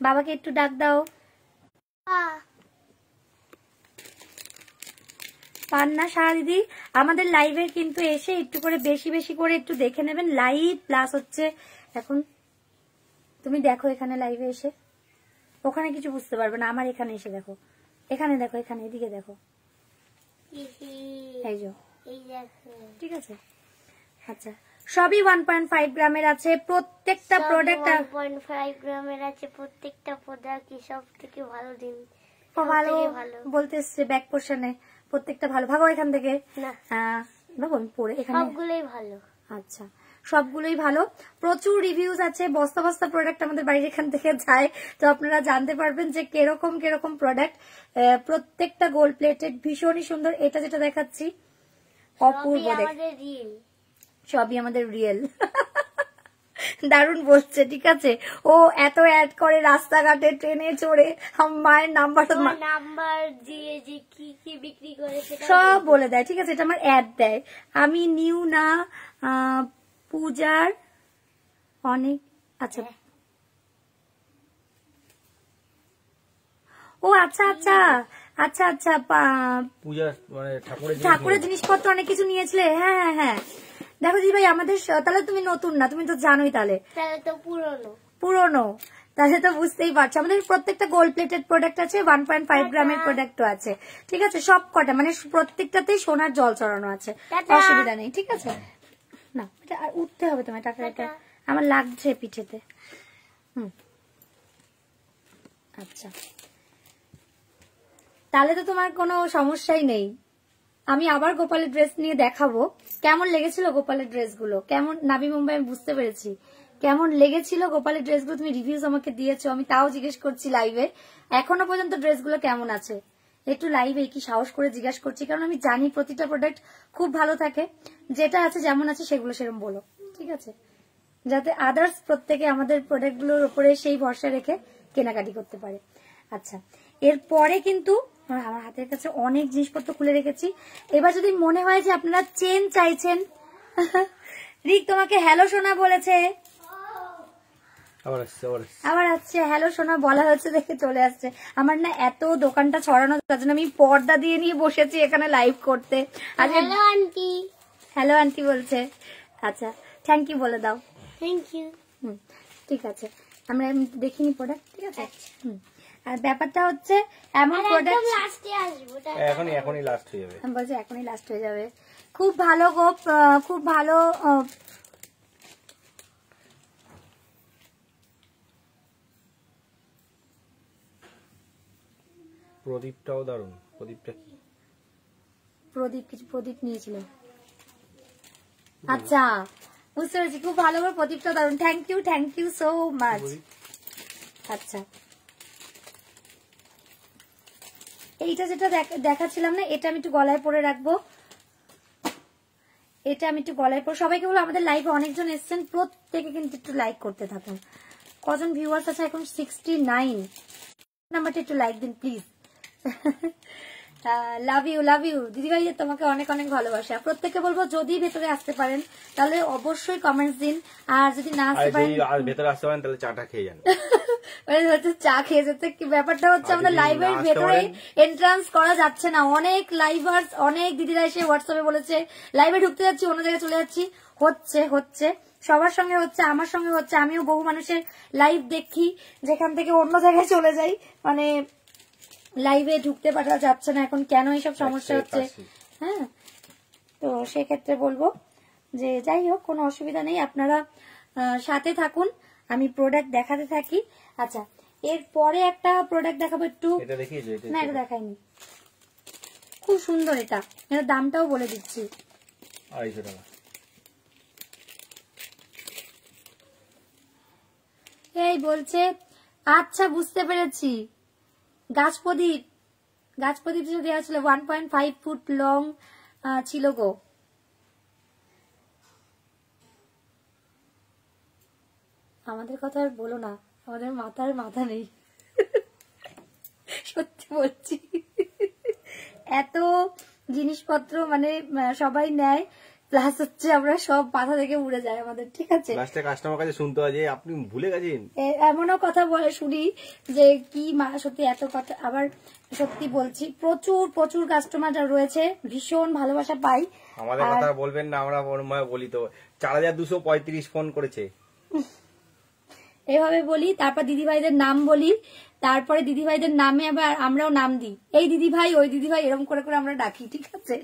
বাবাকে একটু ডাক দাও। পান্না সাহা দিদি আমাদের লাইভে কিন্তু এসে একটু করে বেশি বেশি করে একটু দেখে নেবেন। লাইভ প্লাস হচ্ছে এখন তুমি দেখো এখানে লাইভে এসে, ওখানে কিছু বুঝতে পারবে না, আমার এখানে এসে দেখো, এখানে দেখো, এখানে এদিকে দেখো, এই যে ঠিক আছে। আচ্ছা, সবই 1.5 গ্রামের আছে প্রত্যেকটা প্রোডাক্ট। 1.5 গ্রামের আছে প্রত্যেকটা প্রোডাক্ট। সব থেকে ভালো দিন ভালো বলতে এসছে ব্যাক পোর্শনে প্রত্যেকটা ভালো। ভাগো এখান থেকে না, ভাবো আমি পরে এখানে। সবগুলোই ভালো। আচ্ছা, সবগুলোই ভালো, প্রচুর রিভিউজ আছে, বস্তা বস্তা প্রোডাক্ট আমাদের বাড়ির এখান থেকে যায়, তো আপনারা জানতে পারবেন যে কিরকম কিরকম প্রোডাক্ট। প্রত্যেকটা গোল্ড প্লেটেড, ভীষণই সুন্দর। এটা যেটা দেখাচ্ছি অপূর্ব, সবই আমাদের রিয়েল। দারুণ বলছে, ঠিক আছে। ও এত অ্যাড করে রাস্তাঘাটে, ট্রেনে চড়ে, মায়ের নাম্বার দিয়ে যে কি কি বিক্রি করে সব বলে দেয়, ঠিক আছে। এটা আমার অ্যাড দেয়। আমি নিউ না পূজার অনেক, আচ্ছা ও আচ্ছা আচ্ছা আচ্ছা আচ্ছা, পূজার মানে ঠাকুরের জিনিসপত্র অনেক কিছু নিয়েছিলে। হ্যাঁ হ্যাঁ হ্যাঁ, দেখো জি ভাই আমাদের, তাহলে তুমি নতুন না, তুমি তো জানোই, তাহলে তো পুরনো, তাহলে তো বুঝতেই পারছো। আমাদের প্রত্যেকটা গোল্ড প্লেটেড প্রোডাক্ট আছে, 1.5 গ্রামের প্রোডাক্টও আছে, ঠিক আছে। সব কটা মানে প্রত্যেকটাতেই সোনার জল চড়ানো আছে, অসুবিধা নেই, ঠিক আছে। না এটা আর উঠতে হবে তোমার, টাকা আমার লাগছে পিঠেতে। আচ্ছা, তাহলে তো তোমার কোনো সমস্যাই নেই। আমি আবার গোপালের ড্রেস নিয়ে দেখাবো। কেমন লেগেছিল গোপালের ড্রেসগুলো, কেমন নাবি মুম্বাই আমি বুঝতে পেরেছি কেমন লেগেছিল গোপালের ড্রেসগুলো। তুমি রিভিউজ আমাকে দিয়েছো, আমি তাও জিজ্ঞেস করছি লাইভে এখনো পর্যন্ত ড্রেসগুলো কেমন আছে। একটু লাইভে কি সাহস করে জিজ্ঞাসা করছি, কারণ আমি জানি প্রতিটা প্রোডাক্ট খুব ভালো থাকে। যেটা আছে যেমন আছে সেগুলো সেরকম বলো, ঠিক আছে, যাতে আদার্স প্রত্যেকে আমাদের প্রোডাক্টগুলোর উপরে সেই ভরসা রেখে কেনাকাটি করতে পারে। আচ্ছা, এরপরে কিন্তু আমার হাতের কাছে অনেক জিনিসপত্র খুলে রেখেছি। এবার যদি মনে হয় যে আপনারা চেন চাইছেন, রিক তোমাকে হ্যালো সোনা বলেছে, আবার আসছে হ্যালো সোনা বলা হচ্ছে দেখে চলে আসছে। আমার না এত দোকানটা ছড়ানো, তার জন্য আমি পর্দা দিয়ে নিয়ে বসেছি এখানে লাইভ করতে। হ্যালো আন্টি, হ্যালো আন্টি বলছে। আচ্ছা, থ্যাংক ইউ বলে দাও। Thank you. ঠিক আছে, আমরা দেখিনি প্রোডাক্ট, ঠিক আছে। আর ব্যাপারটা হচ্ছে এমন প্রোডাক্ট লাস্টে আসবো, এখনই লাস্ট হয়ে যাবে, আমি বলছি এখনই লাস্ট হয়ে যাবে। খুব ভালো গো, খুব ভালো। প্রদীপটাও দারুণ। প্রদীপটা কি? প্রদীপ নিয়েছিল। আচ্ছা, বুঝতে পেরেছি, খুব ভালো করে প্রদীপটা দারুণ। Thank you so much. আচ্ছা, এইটা যেটা দেখাচ্ছিলাম না, এটা আমি একটু গলায় পরে রাখবো। এটা আমি একটু গলায় পরে, সবাইকে বলো আমাদের লাইভে অনেকজন এসছেন, প্রত্যেকে কিন্তু একটু লাইক করতে থাকুন। কজন ভিউয়ার্স আছে এখন? 69 নাম্বারটা একটু লাইক দিন প্লিজ। লাভ ইউ দিদিভাই, তোমাকে অনেক অনেক ভালোবাসা। প্রত্যেককে বলবো যদি ভেতরে আসতে পারেন তাহলে অবশ্যই কমেন্টস দিন, আর যদি না আসতে পারেন ভেতরে আসতে পারেন তাহলে চাটা খেয়ে যান। চা খেয়ে যেতে কি ব্যাপারটা হচ্ছে, আমাদের লাইভের ভেতরে এন্ট্রান্স করা যাচ্ছে না। অনেক লাইভার্স, অনেক দিদিরা এসে হোয়াটসঅ্যাপে বলেছে লাইভে ঢুকতে যাচ্ছি, অন্য জায়গায় চলে যাচ্ছি। হচ্ছে সবার সঙ্গে হচ্ছে, আমার সঙ্গে হচ্ছে। আমিও বহু মানুষের লাইভ দেখি যেখান থেকে অন্য জায়গায় চলে যাই, মানে লাইভে ঢুকতে পারা যাচ্ছে না এখন, কেন এইসব সমস্যা হচ্ছে। হ্যাঁ, তো সেক্ষেত্রে বলবো যে যাই হোক, কোনো অসুবিধা নেই, আপনারা সাথে থাকুন, আমি প্রোডাক্ট দেখাতে থাকি। আচ্ছা, এরপরে একটা প্রোডাক্ট দেখাবো একটু। না, এটা দেখাইনি, খুব সুন্দর। এটা এর দামটাও বলে দিচ্ছি, 250 টাকা। এই বলছে, আচ্ছা বুঝতে পেরেছি, গাছ প্রদীপ যেটা দেওয়া ছিল 1.5 ফুট লং ছিল গো। আমাদের কথা আর বলো না, আমাদের মাথা নেই, সত্যি বলছি। এত জিনিসপত্র মানে সবাই নেয়, প্লাস হচ্ছে আমরা সব মাথা থেকে উড়ে যায় আমাদের, ঠিক আছে। লাস্টে কাস্টমার কাছে শুনতে হয় যে আপনি ভুলে গেছেন। এমনও কথা বলে শুনি যে কি মা সত্যি এত কথা, আবার সত্যি বলছি প্রচুর প্রচুর কাস্টমার রয়েছে, ভীষণ ভালোবাসা পাই। আমাদের কথা বলবেন না, আমরা বলি তো 4235 ফোন করেছে, এভাবে বলি। তারপর দিদিভাইদের নাম বলি, তারপরে দিদিভাইদের নামে আবার আমরাও নাম দিই, এই দিদিভাই ওই দিদিভাই এরকম করে করে আমরা ডাকি, ঠিক আছে।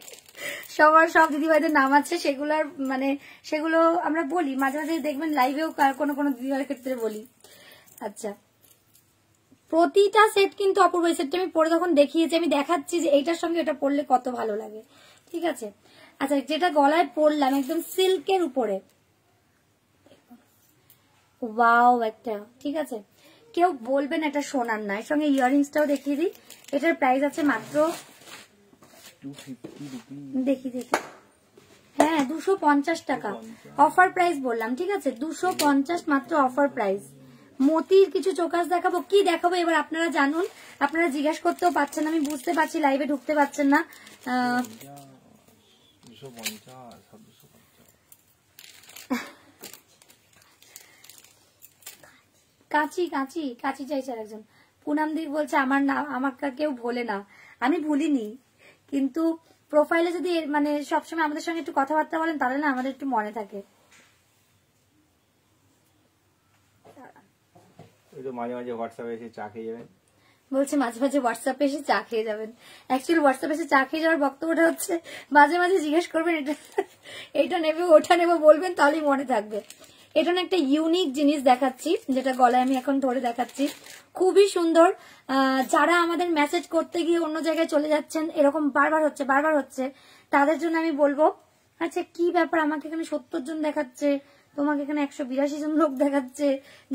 সবার সব দিদিভাইদের নাম আছে, সেগুলোর মানে সেগুলো আমরা বলি মাঝে মাঝে, দেখবেন লাইভেও কোনো কোনো দিদিভাইয়ের ক্ষেত্রে বলি। আচ্ছা, প্রতিটা সেট কিন্তু অপূর্ব, এই সেটটা আমি পরে তখন দেখিয়েছি, আমি দেখাচ্ছি যে এইটার সঙ্গে এটা পরলে কত ভালো লাগে, ঠিক আছে। আচ্ছা, যেটা গলায় পরলাম একদম সিল্কের উপরে, ওয়াও একটা, ঠিক আছে। কেউ বলবেন এটা সোনার না, এর সঙ্গে ইয়াররিংসটাও দেখিয়ে দিই। এটার প্রাইস আছে মাত্র 250 দেখি হ্যাঁ 250 টাকা, অফার প্রাইস বললাম, ঠিক আছে। 250 মাত্র অফার প্রাইস। মতির কিছু চোকাস দেখাবো, কি দেখাবো এবার আপনারা জানুন, আপনারা জিজ্ঞাসা করতেও পারছেন, আমি বুঝতে পারছি লাইভে ঢুকতে পারছেন না। 250 কাঁচি কাঁচি কাঁচি চাইছে একজন। পুনামদির বলছে আমার না, আমাকে কেউ ভোলে না, আমি ভুলিনি, কিন্তু প্রোফাইলে যদি মানে সবসময় আমাদের সঙ্গে একটু কথাবার্তা বলেন তাহলে না আমাদের একটু মনে থাকে। মাঝে মাঝে হোয়াটসঅ্যাপে এসে চা খেয়ে যাবেন, বলছে মাঝে মাঝে হোয়াটসঅ্যাপে এসে চা খেয়ে যাবেন। অ্যাকচুয়ালি হোয়াটসঅ্যাপে এসে চা খেয়ে যাওয়ার বক্তব্যটা হচ্ছে মাঝে মাঝে জিজ্ঞেস করবেন এটা নেবে ওটা নেবে বলবেন, তাহলেই মনে থাকবে। এটা না একটা ইউনিক জিনিস দেখাচ্ছি, যেটা গলায় আমি এখন ধরে দেখাচ্ছি, খুবই সুন্দর। যারা আমাদের মেসেজ করতে গিয়ে অন্য জায়গায় চলে যাচ্ছেন, এরকম বারবার হচ্ছে, তাদের জন্য আমি বলবো, আচ্ছা কি ব্যাপার আমাকে এখানে 70 জন দেখাচ্ছে, তোমাকে এখানে 182 জন লোক দেখাচ্ছে,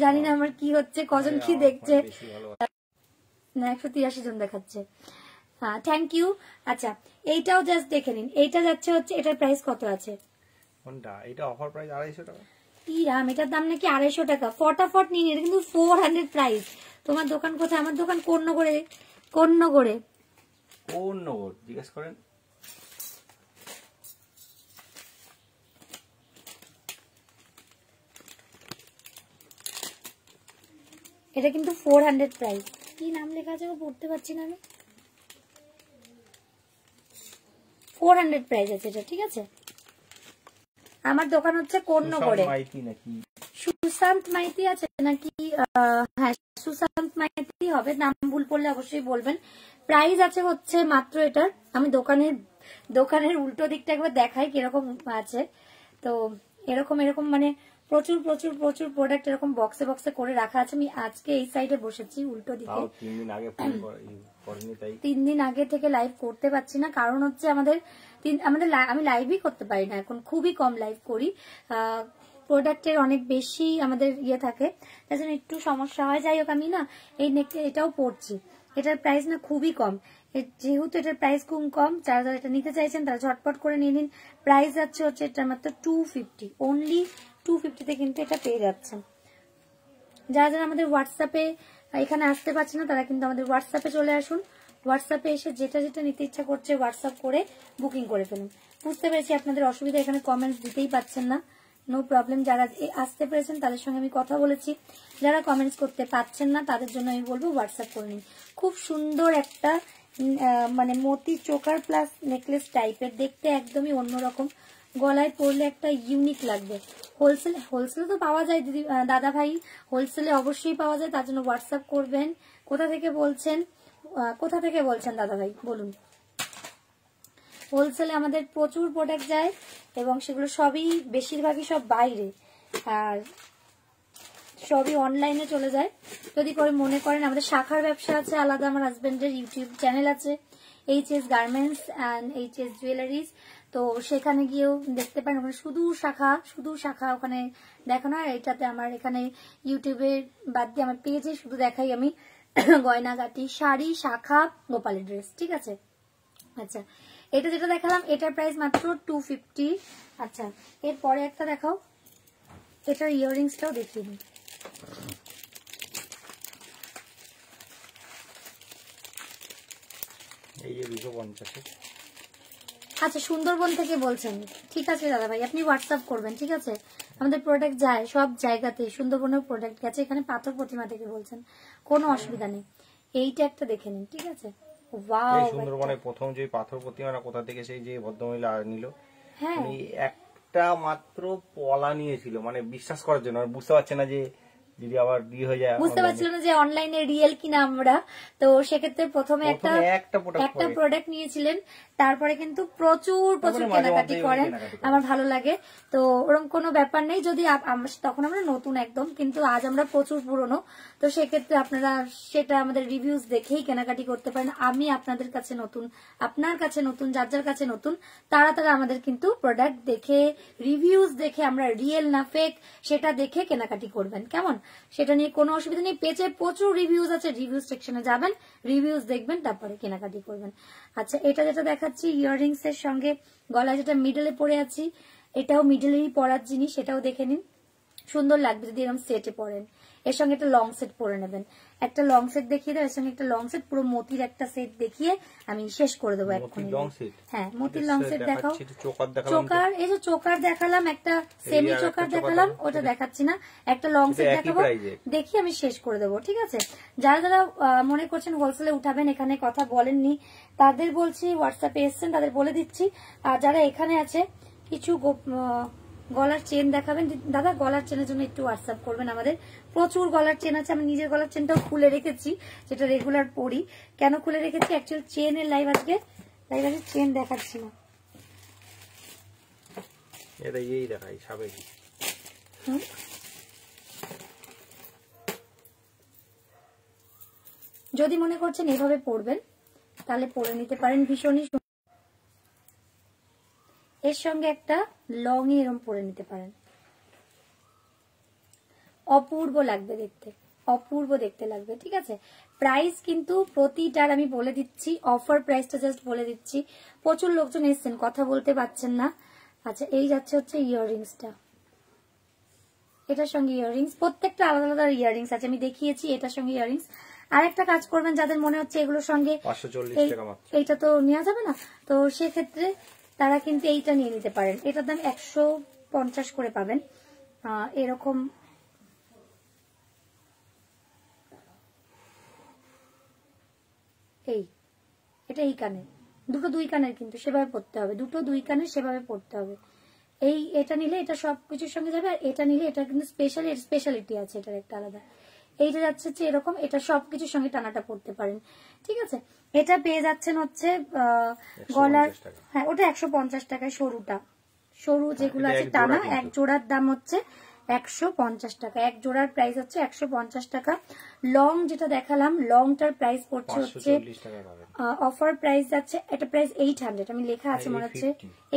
জানি না আমার কি হচ্ছে, কজন কি দেখছে, না 183 জন দেখাচ্ছে। হ্যাঁ থ্যাংক ইউ। আচ্ছা এইটাও জাস্ট দেখে নিন, এইটা যাচ্ছে হচ্ছে, এটার প্রাইস কত আছে? কোনটা? এটা অফার প্রাইস 250 টাকা। রাম, এটার দাম নাকি 250 টাকা। ফটাফট নিন, এটা কিন্তু 400 প্রাইস। তোমার দোকান কোথায়? আমার দোকান কোন্নগরে। কোন্নগর জিজ্ঞেস করেন। এটা কিন্তু 400 প্রাইস। কি নাম লেখা আছে পড়তে পারছি না আমি। 400 প্রাইস আছে এটা, ঠিক আছে। আমার দোকান হচ্ছে কোন্নগরে। সুশান্ত মাইতি আছে নাকি? হ্যাঁ সুশান্ত মাইতি হবে, নাম ভুল পড়লে অবশ্যই বলবেন। প্রাইস আছে হচ্ছে মাত্র এটার, আমি দোকানের উল্টো দিকটা একবার দেখাই কিরকম আছে। তো এরকম মানে প্রচুর প্রচুর প্রচুর প্রোডাক্ট এরকম বক্সে বক্সে করে রাখা আছে। আমি আজকে এই সাইডে বসেছি উল্টো দিকে, 3 দিন আগে থেকে লাইভ করতে পারছি না, কারণ হচ্ছে আমি লাইভই করতে পারি না এখন, খুবই কম লাইভ করি, প্রোডাক্টের অনেক বেশি আমাদের ইয়ে থাকে, তার জন্য একটু সমস্যা হয়। যাই হোক, আমি না এই নেকলেস এটাও পরছি, এটার প্রাইস না খুবই কম, যেহেতু এটার প্রাইস খুব কম, যারা যারা এটা নিতে চাইছেন তারা ঝটপট করে নিয়ে নিন। প্রাইস যাচ্ছে হচ্ছে এটা মাত্র 250, অনলি 250-তে কিন্তু এটা পেয়ে যাচ্ছেন। যারা যারা আমাদের হোয়াটসঅ্যাপে এখানে আসতে পারছে না তারা কিন্তু আমাদের হোয়াটসঅ্যাপে চলে আসুন, হোয়াটসঅ্যাপে এসে যেটা যেটা নিতে ইচ্ছা করছে হোয়াটসঅ্যাপ করে বুকিং করে ফেলুন। বুঝতে পেরেছি আপনাদের অসুবিধা, এখানে কমেন্টস দিতেই পাচ্ছেন না, নো প্রবলেম। যারা আসতে পেরেছেন তাদের সঙ্গে আমি কথা বলেছি, যারা কমেন্টস করতে পারছেন না তাদের জন্য আমি বলবো হোয়াটসঅ্যাপ করে নিন। খুব সুন্দর একটা মানে মতি চোকার প্লাস নেকলেস টাইপের, দেখতে একদমই অন্যরকম, গলায় পরলে একটা ইউনিক লাগবে। হোলসেলে তো পাওয়া যায় দিদি দাদা ভাই, হোলসেলে অবশ্যই পাওয়া যায়, তার জন্য হোয়াটসঅ্যাপ করবেন। কোথা থেকে বলছেন দাদা ভাই বলুন। হোলসেলে আমাদের প্রচুর প্রোডাক্ট যায় এবং সেগুলো সবই বেশিরভাগই সব বাইরে, আর সবই অনলাইনে চলে যায়। যদি করে মনে করেন আমাদের শাখার ব্যবসা আছে আলাদা, আমার হাজবেন্ডের ইউটিউব চ্যানেল আছে HS garments and HS jewelleries, তো সেখানে গিয়েও দেখতে পারেন, ওখানে শুধু শাখা ওখানে দেখানো। আর এটাতে আমার এখানে ইউটিউবে বাদ দিয়ে আমার পেজে শুধু দেখাই আমি গয়নাগাটি, শাড়ি, শাখা, গোপালের ড্রেস, ঠিক আছে। আচ্ছা এটা যেটা দেখালাম এটার প্রাইস মাত্র 250। আচ্ছা এরপরে একটা দেখাও, এটার ইয়াররিংসটাও দেখিয়ে দিই। এই যে 250। আচ্ছা, সুন্দরবন থেকে বলছেন, ঠিক আছে দাদা ভাই, আপনি হোয়াটসঅ্যাপ করবেন, ঠিক আছে। আমাদের প্রোডাক্ট যায় সব জায়গাতে, সুন্দরবনের প্রোডাক্ট গেছে, এখানে পাথর প্রতিমা থেকে বলছেন, কোনো অসুবিধা নেই। এইটা একটা দেখে নিন, ঠিক আছে। ওয়াও, সুন্দরবনে প্রথম যে পাথর প্রতিমাটা কোথা থেকে সেই যে ভদ্রমহিলা নিল, হ্যাঁ উনি একটা মাত্র পলা নিয়েছিল, মানে বিশ্বাস করার জন্য, বুঝতে পারছে না যে যদি আবার বিয়ে হয়ে যায়, বুঝতে পারছিল না যে অনলাইনে রিয়েল কিনা আমরা। তো সেক্ষেত্রে প্রথমে একটা প্রোডাক্ট নিয়েছিলেন, তারপরে কিন্তু প্রচুর কেনাকাটি করেন, আমার ভালো লাগে। তো ওরকম কোনো ব্যাপার নেই, যদি তখন আমরা নতুন একদম, কিন্তু আজ আমরা প্রচুর পুরনো। তো সেক্ষেত্রে আপনারা সেটা আমাদের রিভিউজ দেখেই কেনাকাটি করতে পারেন। আমি আপনাদের কাছে নতুন, আপনার কাছে নতুন, যার যার কাছে নতুন, তারা আমাদের কিন্তু প্রোডাক্ট দেখে, রিভিউজ দেখে, আমরা রিয়েল না ফেক সেটা দেখে কেনাকাটি করবেন, কেমন? সেটা নিয়ে কোনো অসুবিধা নেই। পেজে প্রচুর রিভিউজ আছে, রিভিউজ সেকশনে যাবেন, রিভিউজ দেখবেন, তারপরে কেনাকাটি করবেন। আচ্ছা, এটা যেটা দেখাচ্ছি ইয়াররিংস এর সঙ্গে গলায় যেটা মিডলে পরে আছি, এটাও মিডলেরই পরার জিনিস, এটাও দেখে নিন, সুন্দর লাগবে যদি এরকম সেটে পরেন। এর সঙ্গে একটা লং সেট পরে নেবেন, একটা লং সেট দেখিয়ে দেবো, এর সঙ্গে একটা লং সেট, পুরো মতির একটা সেট দেখিয়ে আমি শেষ করে দেবো এক্ষুনি। হ্যাঁ, মতির লং সেট দেখাও। চোকার, এই যে চোকার দেখালাম, একটা সেমি চোকার দেখালাম, ওটা দেখাচ্ছি না, একটা লং সেট দেখাবো, দেখি আমি শেষ করে দেবো, ঠিক আছে। যারা যারা মনে করছেন হোলসেলে উঠাবেন, এখানে কথা বলেননি, তাদের বলছি, হোয়াটসঅ্যাপে এসছেন তাদের বলে দিচ্ছি। আর যারা এখানে আছে, কিছু গলার চেন দেখাবেন দাদা, গলার চেনের জন্য একটু হোয়াটসঅ্যাপ করবেন আমাদের। প্রচুর গলার চেন আছে, আমি নিজের গলার চেনটাও খুলে রেখেছি, যেটা রেগুলার পরি। কেন খুলে রেখেছি? অ্যাকচুয়ালি চেনের লাইভ আজকে চেন দেখাচ্ছি না, যদি মনে করছেন এভাবে পরবেন তাহলে পরে নিতে পারেন, ভীষণই। এর সঙ্গে একটা লং এরম পরে নিতে পারেন, অপূর্ব লাগবে দেখতে, অপূর্ব দেখতে লাগবে, ঠিক আছে। প্রাইস কিন্তু প্রতিটার আমি বলে দিচ্ছি, অফার প্রাইসটা জাস্ট বলে দিচ্ছি। প্রচুর লোকজন এসছেন, কথা বলতে পারছেন না। আচ্ছা, এই যাচ্ছে হচ্ছে ইয়াররিংসটা, এটার সঙ্গে ইয়াররিংস, প্রত্যেকটা আলাদা আলাদা ইয়াররিংস আছে, আমি দেখিয়েছি এটার সঙ্গে ইয়াররিংস। আর একটা কাজ করবেন, যাদের মনে হচ্ছে এগুলোর সঙ্গে এইটা তো নেওয়া যাবে না, তো সেক্ষেত্রে তারা কিন্তু এইটা নিয়ে নিতে পারেন। এটার দাম 150 করে পাবেন, এরকম। এটা এই কানে, দুটো দুই কানের কিন্তু সেভাবে পড়তে হবে, দুটো দুই কানের সেভাবে পড়তে হবে। এটা নিলে এটা সবকিছুর সঙ্গে যাবে, আর এটা নিলে এটা কিন্তু স্পেশালিটি আছে, এটার একটা আলাদা। এইটা যাচ্ছে হচ্ছে এরকম, এটা সবকিছুর সঙ্গে টানাটা পড়তে পারেন, ঠিক আছে। এটা পেয়ে যাচ্ছেন হচ্ছে গলার, হ্যাঁ ওটা 150 টাকায়, সরু যেগুলো আছে টানা, এক জোড়ার দাম হচ্ছে 150 টাকা, এক জোড়ার প্রাইস হচ্ছে 150 টাকা। লং যেটা দেখালাম, লংটার প্রাইস পড়ছে হচ্ছে, অফার প্রাইস যাচ্ছে, এটা প্রাইস 800, আমি লেখা আছে মনে হচ্ছে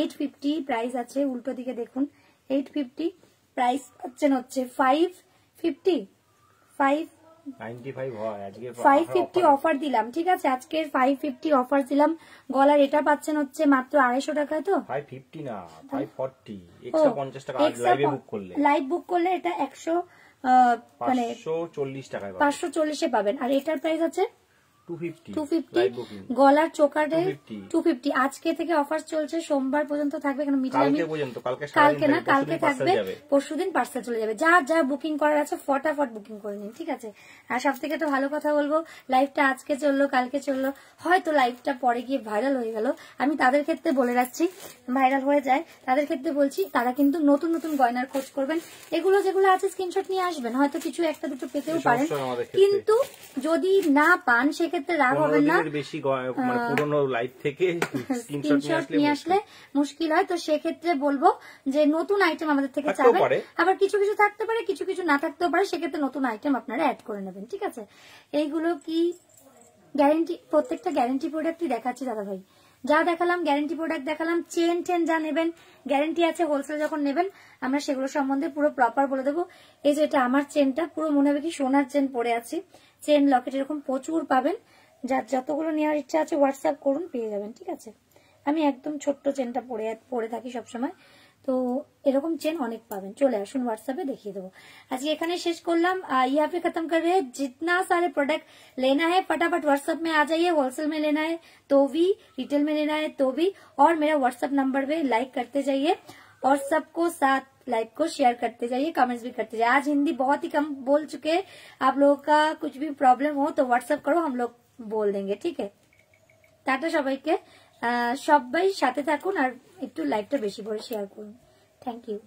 850 প্রাইস আছে, উল্টো দিকে দেখুন 850 প্রাইস হচ্ছে 550 অফার দিলাম, ঠিক আছে। আজকের 550 অফার দিলাম। গলার এটা পাচ্ছেন হচ্ছে মাত্র 250 টাকায়, তো 550 না 540, 150 টাকা লাইভ বুক করলে এটা 100 মানে 540 টাকায় 540 এ পাবেন। আর এটার প্রাইস আছে 250, গলার চোকারে 250। আজকে থেকে অফার চলছে, সোমবার পর্যন্ত থাকবে, কারণ কালকে না, কালকে থাকবে, পরশুদিন পার্সেল চলে যাবে। যা বুকিং করার আছে ফটাফট বুকিং করে নিন, ঠিক আছে। আর সব থেকে একটা ভালো কথা বলবো, লাইভটা আজকে চললো, কালকে চললো, হয়তো লাইভটা পরে গিয়ে ভাইরাল হয়ে গেল, আমি তাদের ক্ষেত্রে বলে রাখছি, ভাইরাল হয়ে যায় তাদের ক্ষেত্রে বলছি, তারা কিন্তু নতুন নতুন গয়নার খোঁজ করবেন, এগুলো যেগুলো আছে স্ক্রিনশট নিয়ে আসবেন, হয়তো কিছু একটা দুটো পেতেও পারেন, কিন্তু যদি না পান সেক্ষেত্রে রাগ হবেন না, বেশি পুরনো লাইভ থেকে স্ক্রিনশট নিয়ে আসলে মুশকিল হয়। তো সেক্ষেত্রে বলবো যে নতুন আইটেম আমাদের থেকে চাবেন, আবার কিছু কিছু থাকতে পারে, কিছু কিছু না থাকতেও পারে, সেক্ষেত্রে নতুন আইটেম আপনারা অ্যাড করে নেবেন, ঠিক আছে। এইগুলো কি গ্যারেন্টি, প্রত্যেকটা গ্যারেন্টি প্রোডাক্টই দেখাচ্ছি দাদা ভাই, যা দেখালাম গ্যারেন্টি প্রোডাক্ট দেখালাম। চেন যা নেবেন গ্যারেন্টি আছে, হোলসেল যখন নেবেন আমরা সেগুলো সম্বন্ধে পুরো প্রপার বলে দেবো। এই যে এটা আমার চেনটা, পুরো মনে হবে কি সোনার চেন পরে আছি, চেন লকেট এরকম প্রচুর পাবেন, যার যতগুলো নেওয়ার ইচ্ছা আছে হোয়াটসঅ্যাপ করুন, পেয়ে যাবেন, ঠিক আছে। আমি একদম ছোট্ট চেনটা পরে থাকি সবসময়, তো এরকম চেন অনেক পাবেন, চলে আসুন হোয়াটসঅ্যাপে দেখিয়ে দেবো। আজকে এখানে শেষ করলাম, यहाँ पे खत्म कर रहे हैं। जितना सारे प्रोडक्ट लेना है फटाफट व्हाट्सएप में आ जाइए, होलसेल में लेना है तो भी, रिटेल में लेना है तो भी, और मेरा व्हाट्सएप नंबर पे लाइक करते जाइए और सबको साथ लाइक को शेयर करते जाइए, कमेंट्स भी करते जाइए। आज हिंदी बहुत ही कम बोल चुके हैं, आप लोगों का कुछ भी प्रॉब्लम हो तो व्हाट्सएप करो, हम लोग बोल देंगे, ठीक है। টাটা সবাইকে, সবাই সাথে থাকুন আর একটু লাইভটা বেশি করে শেয়ার করুন। Thank you.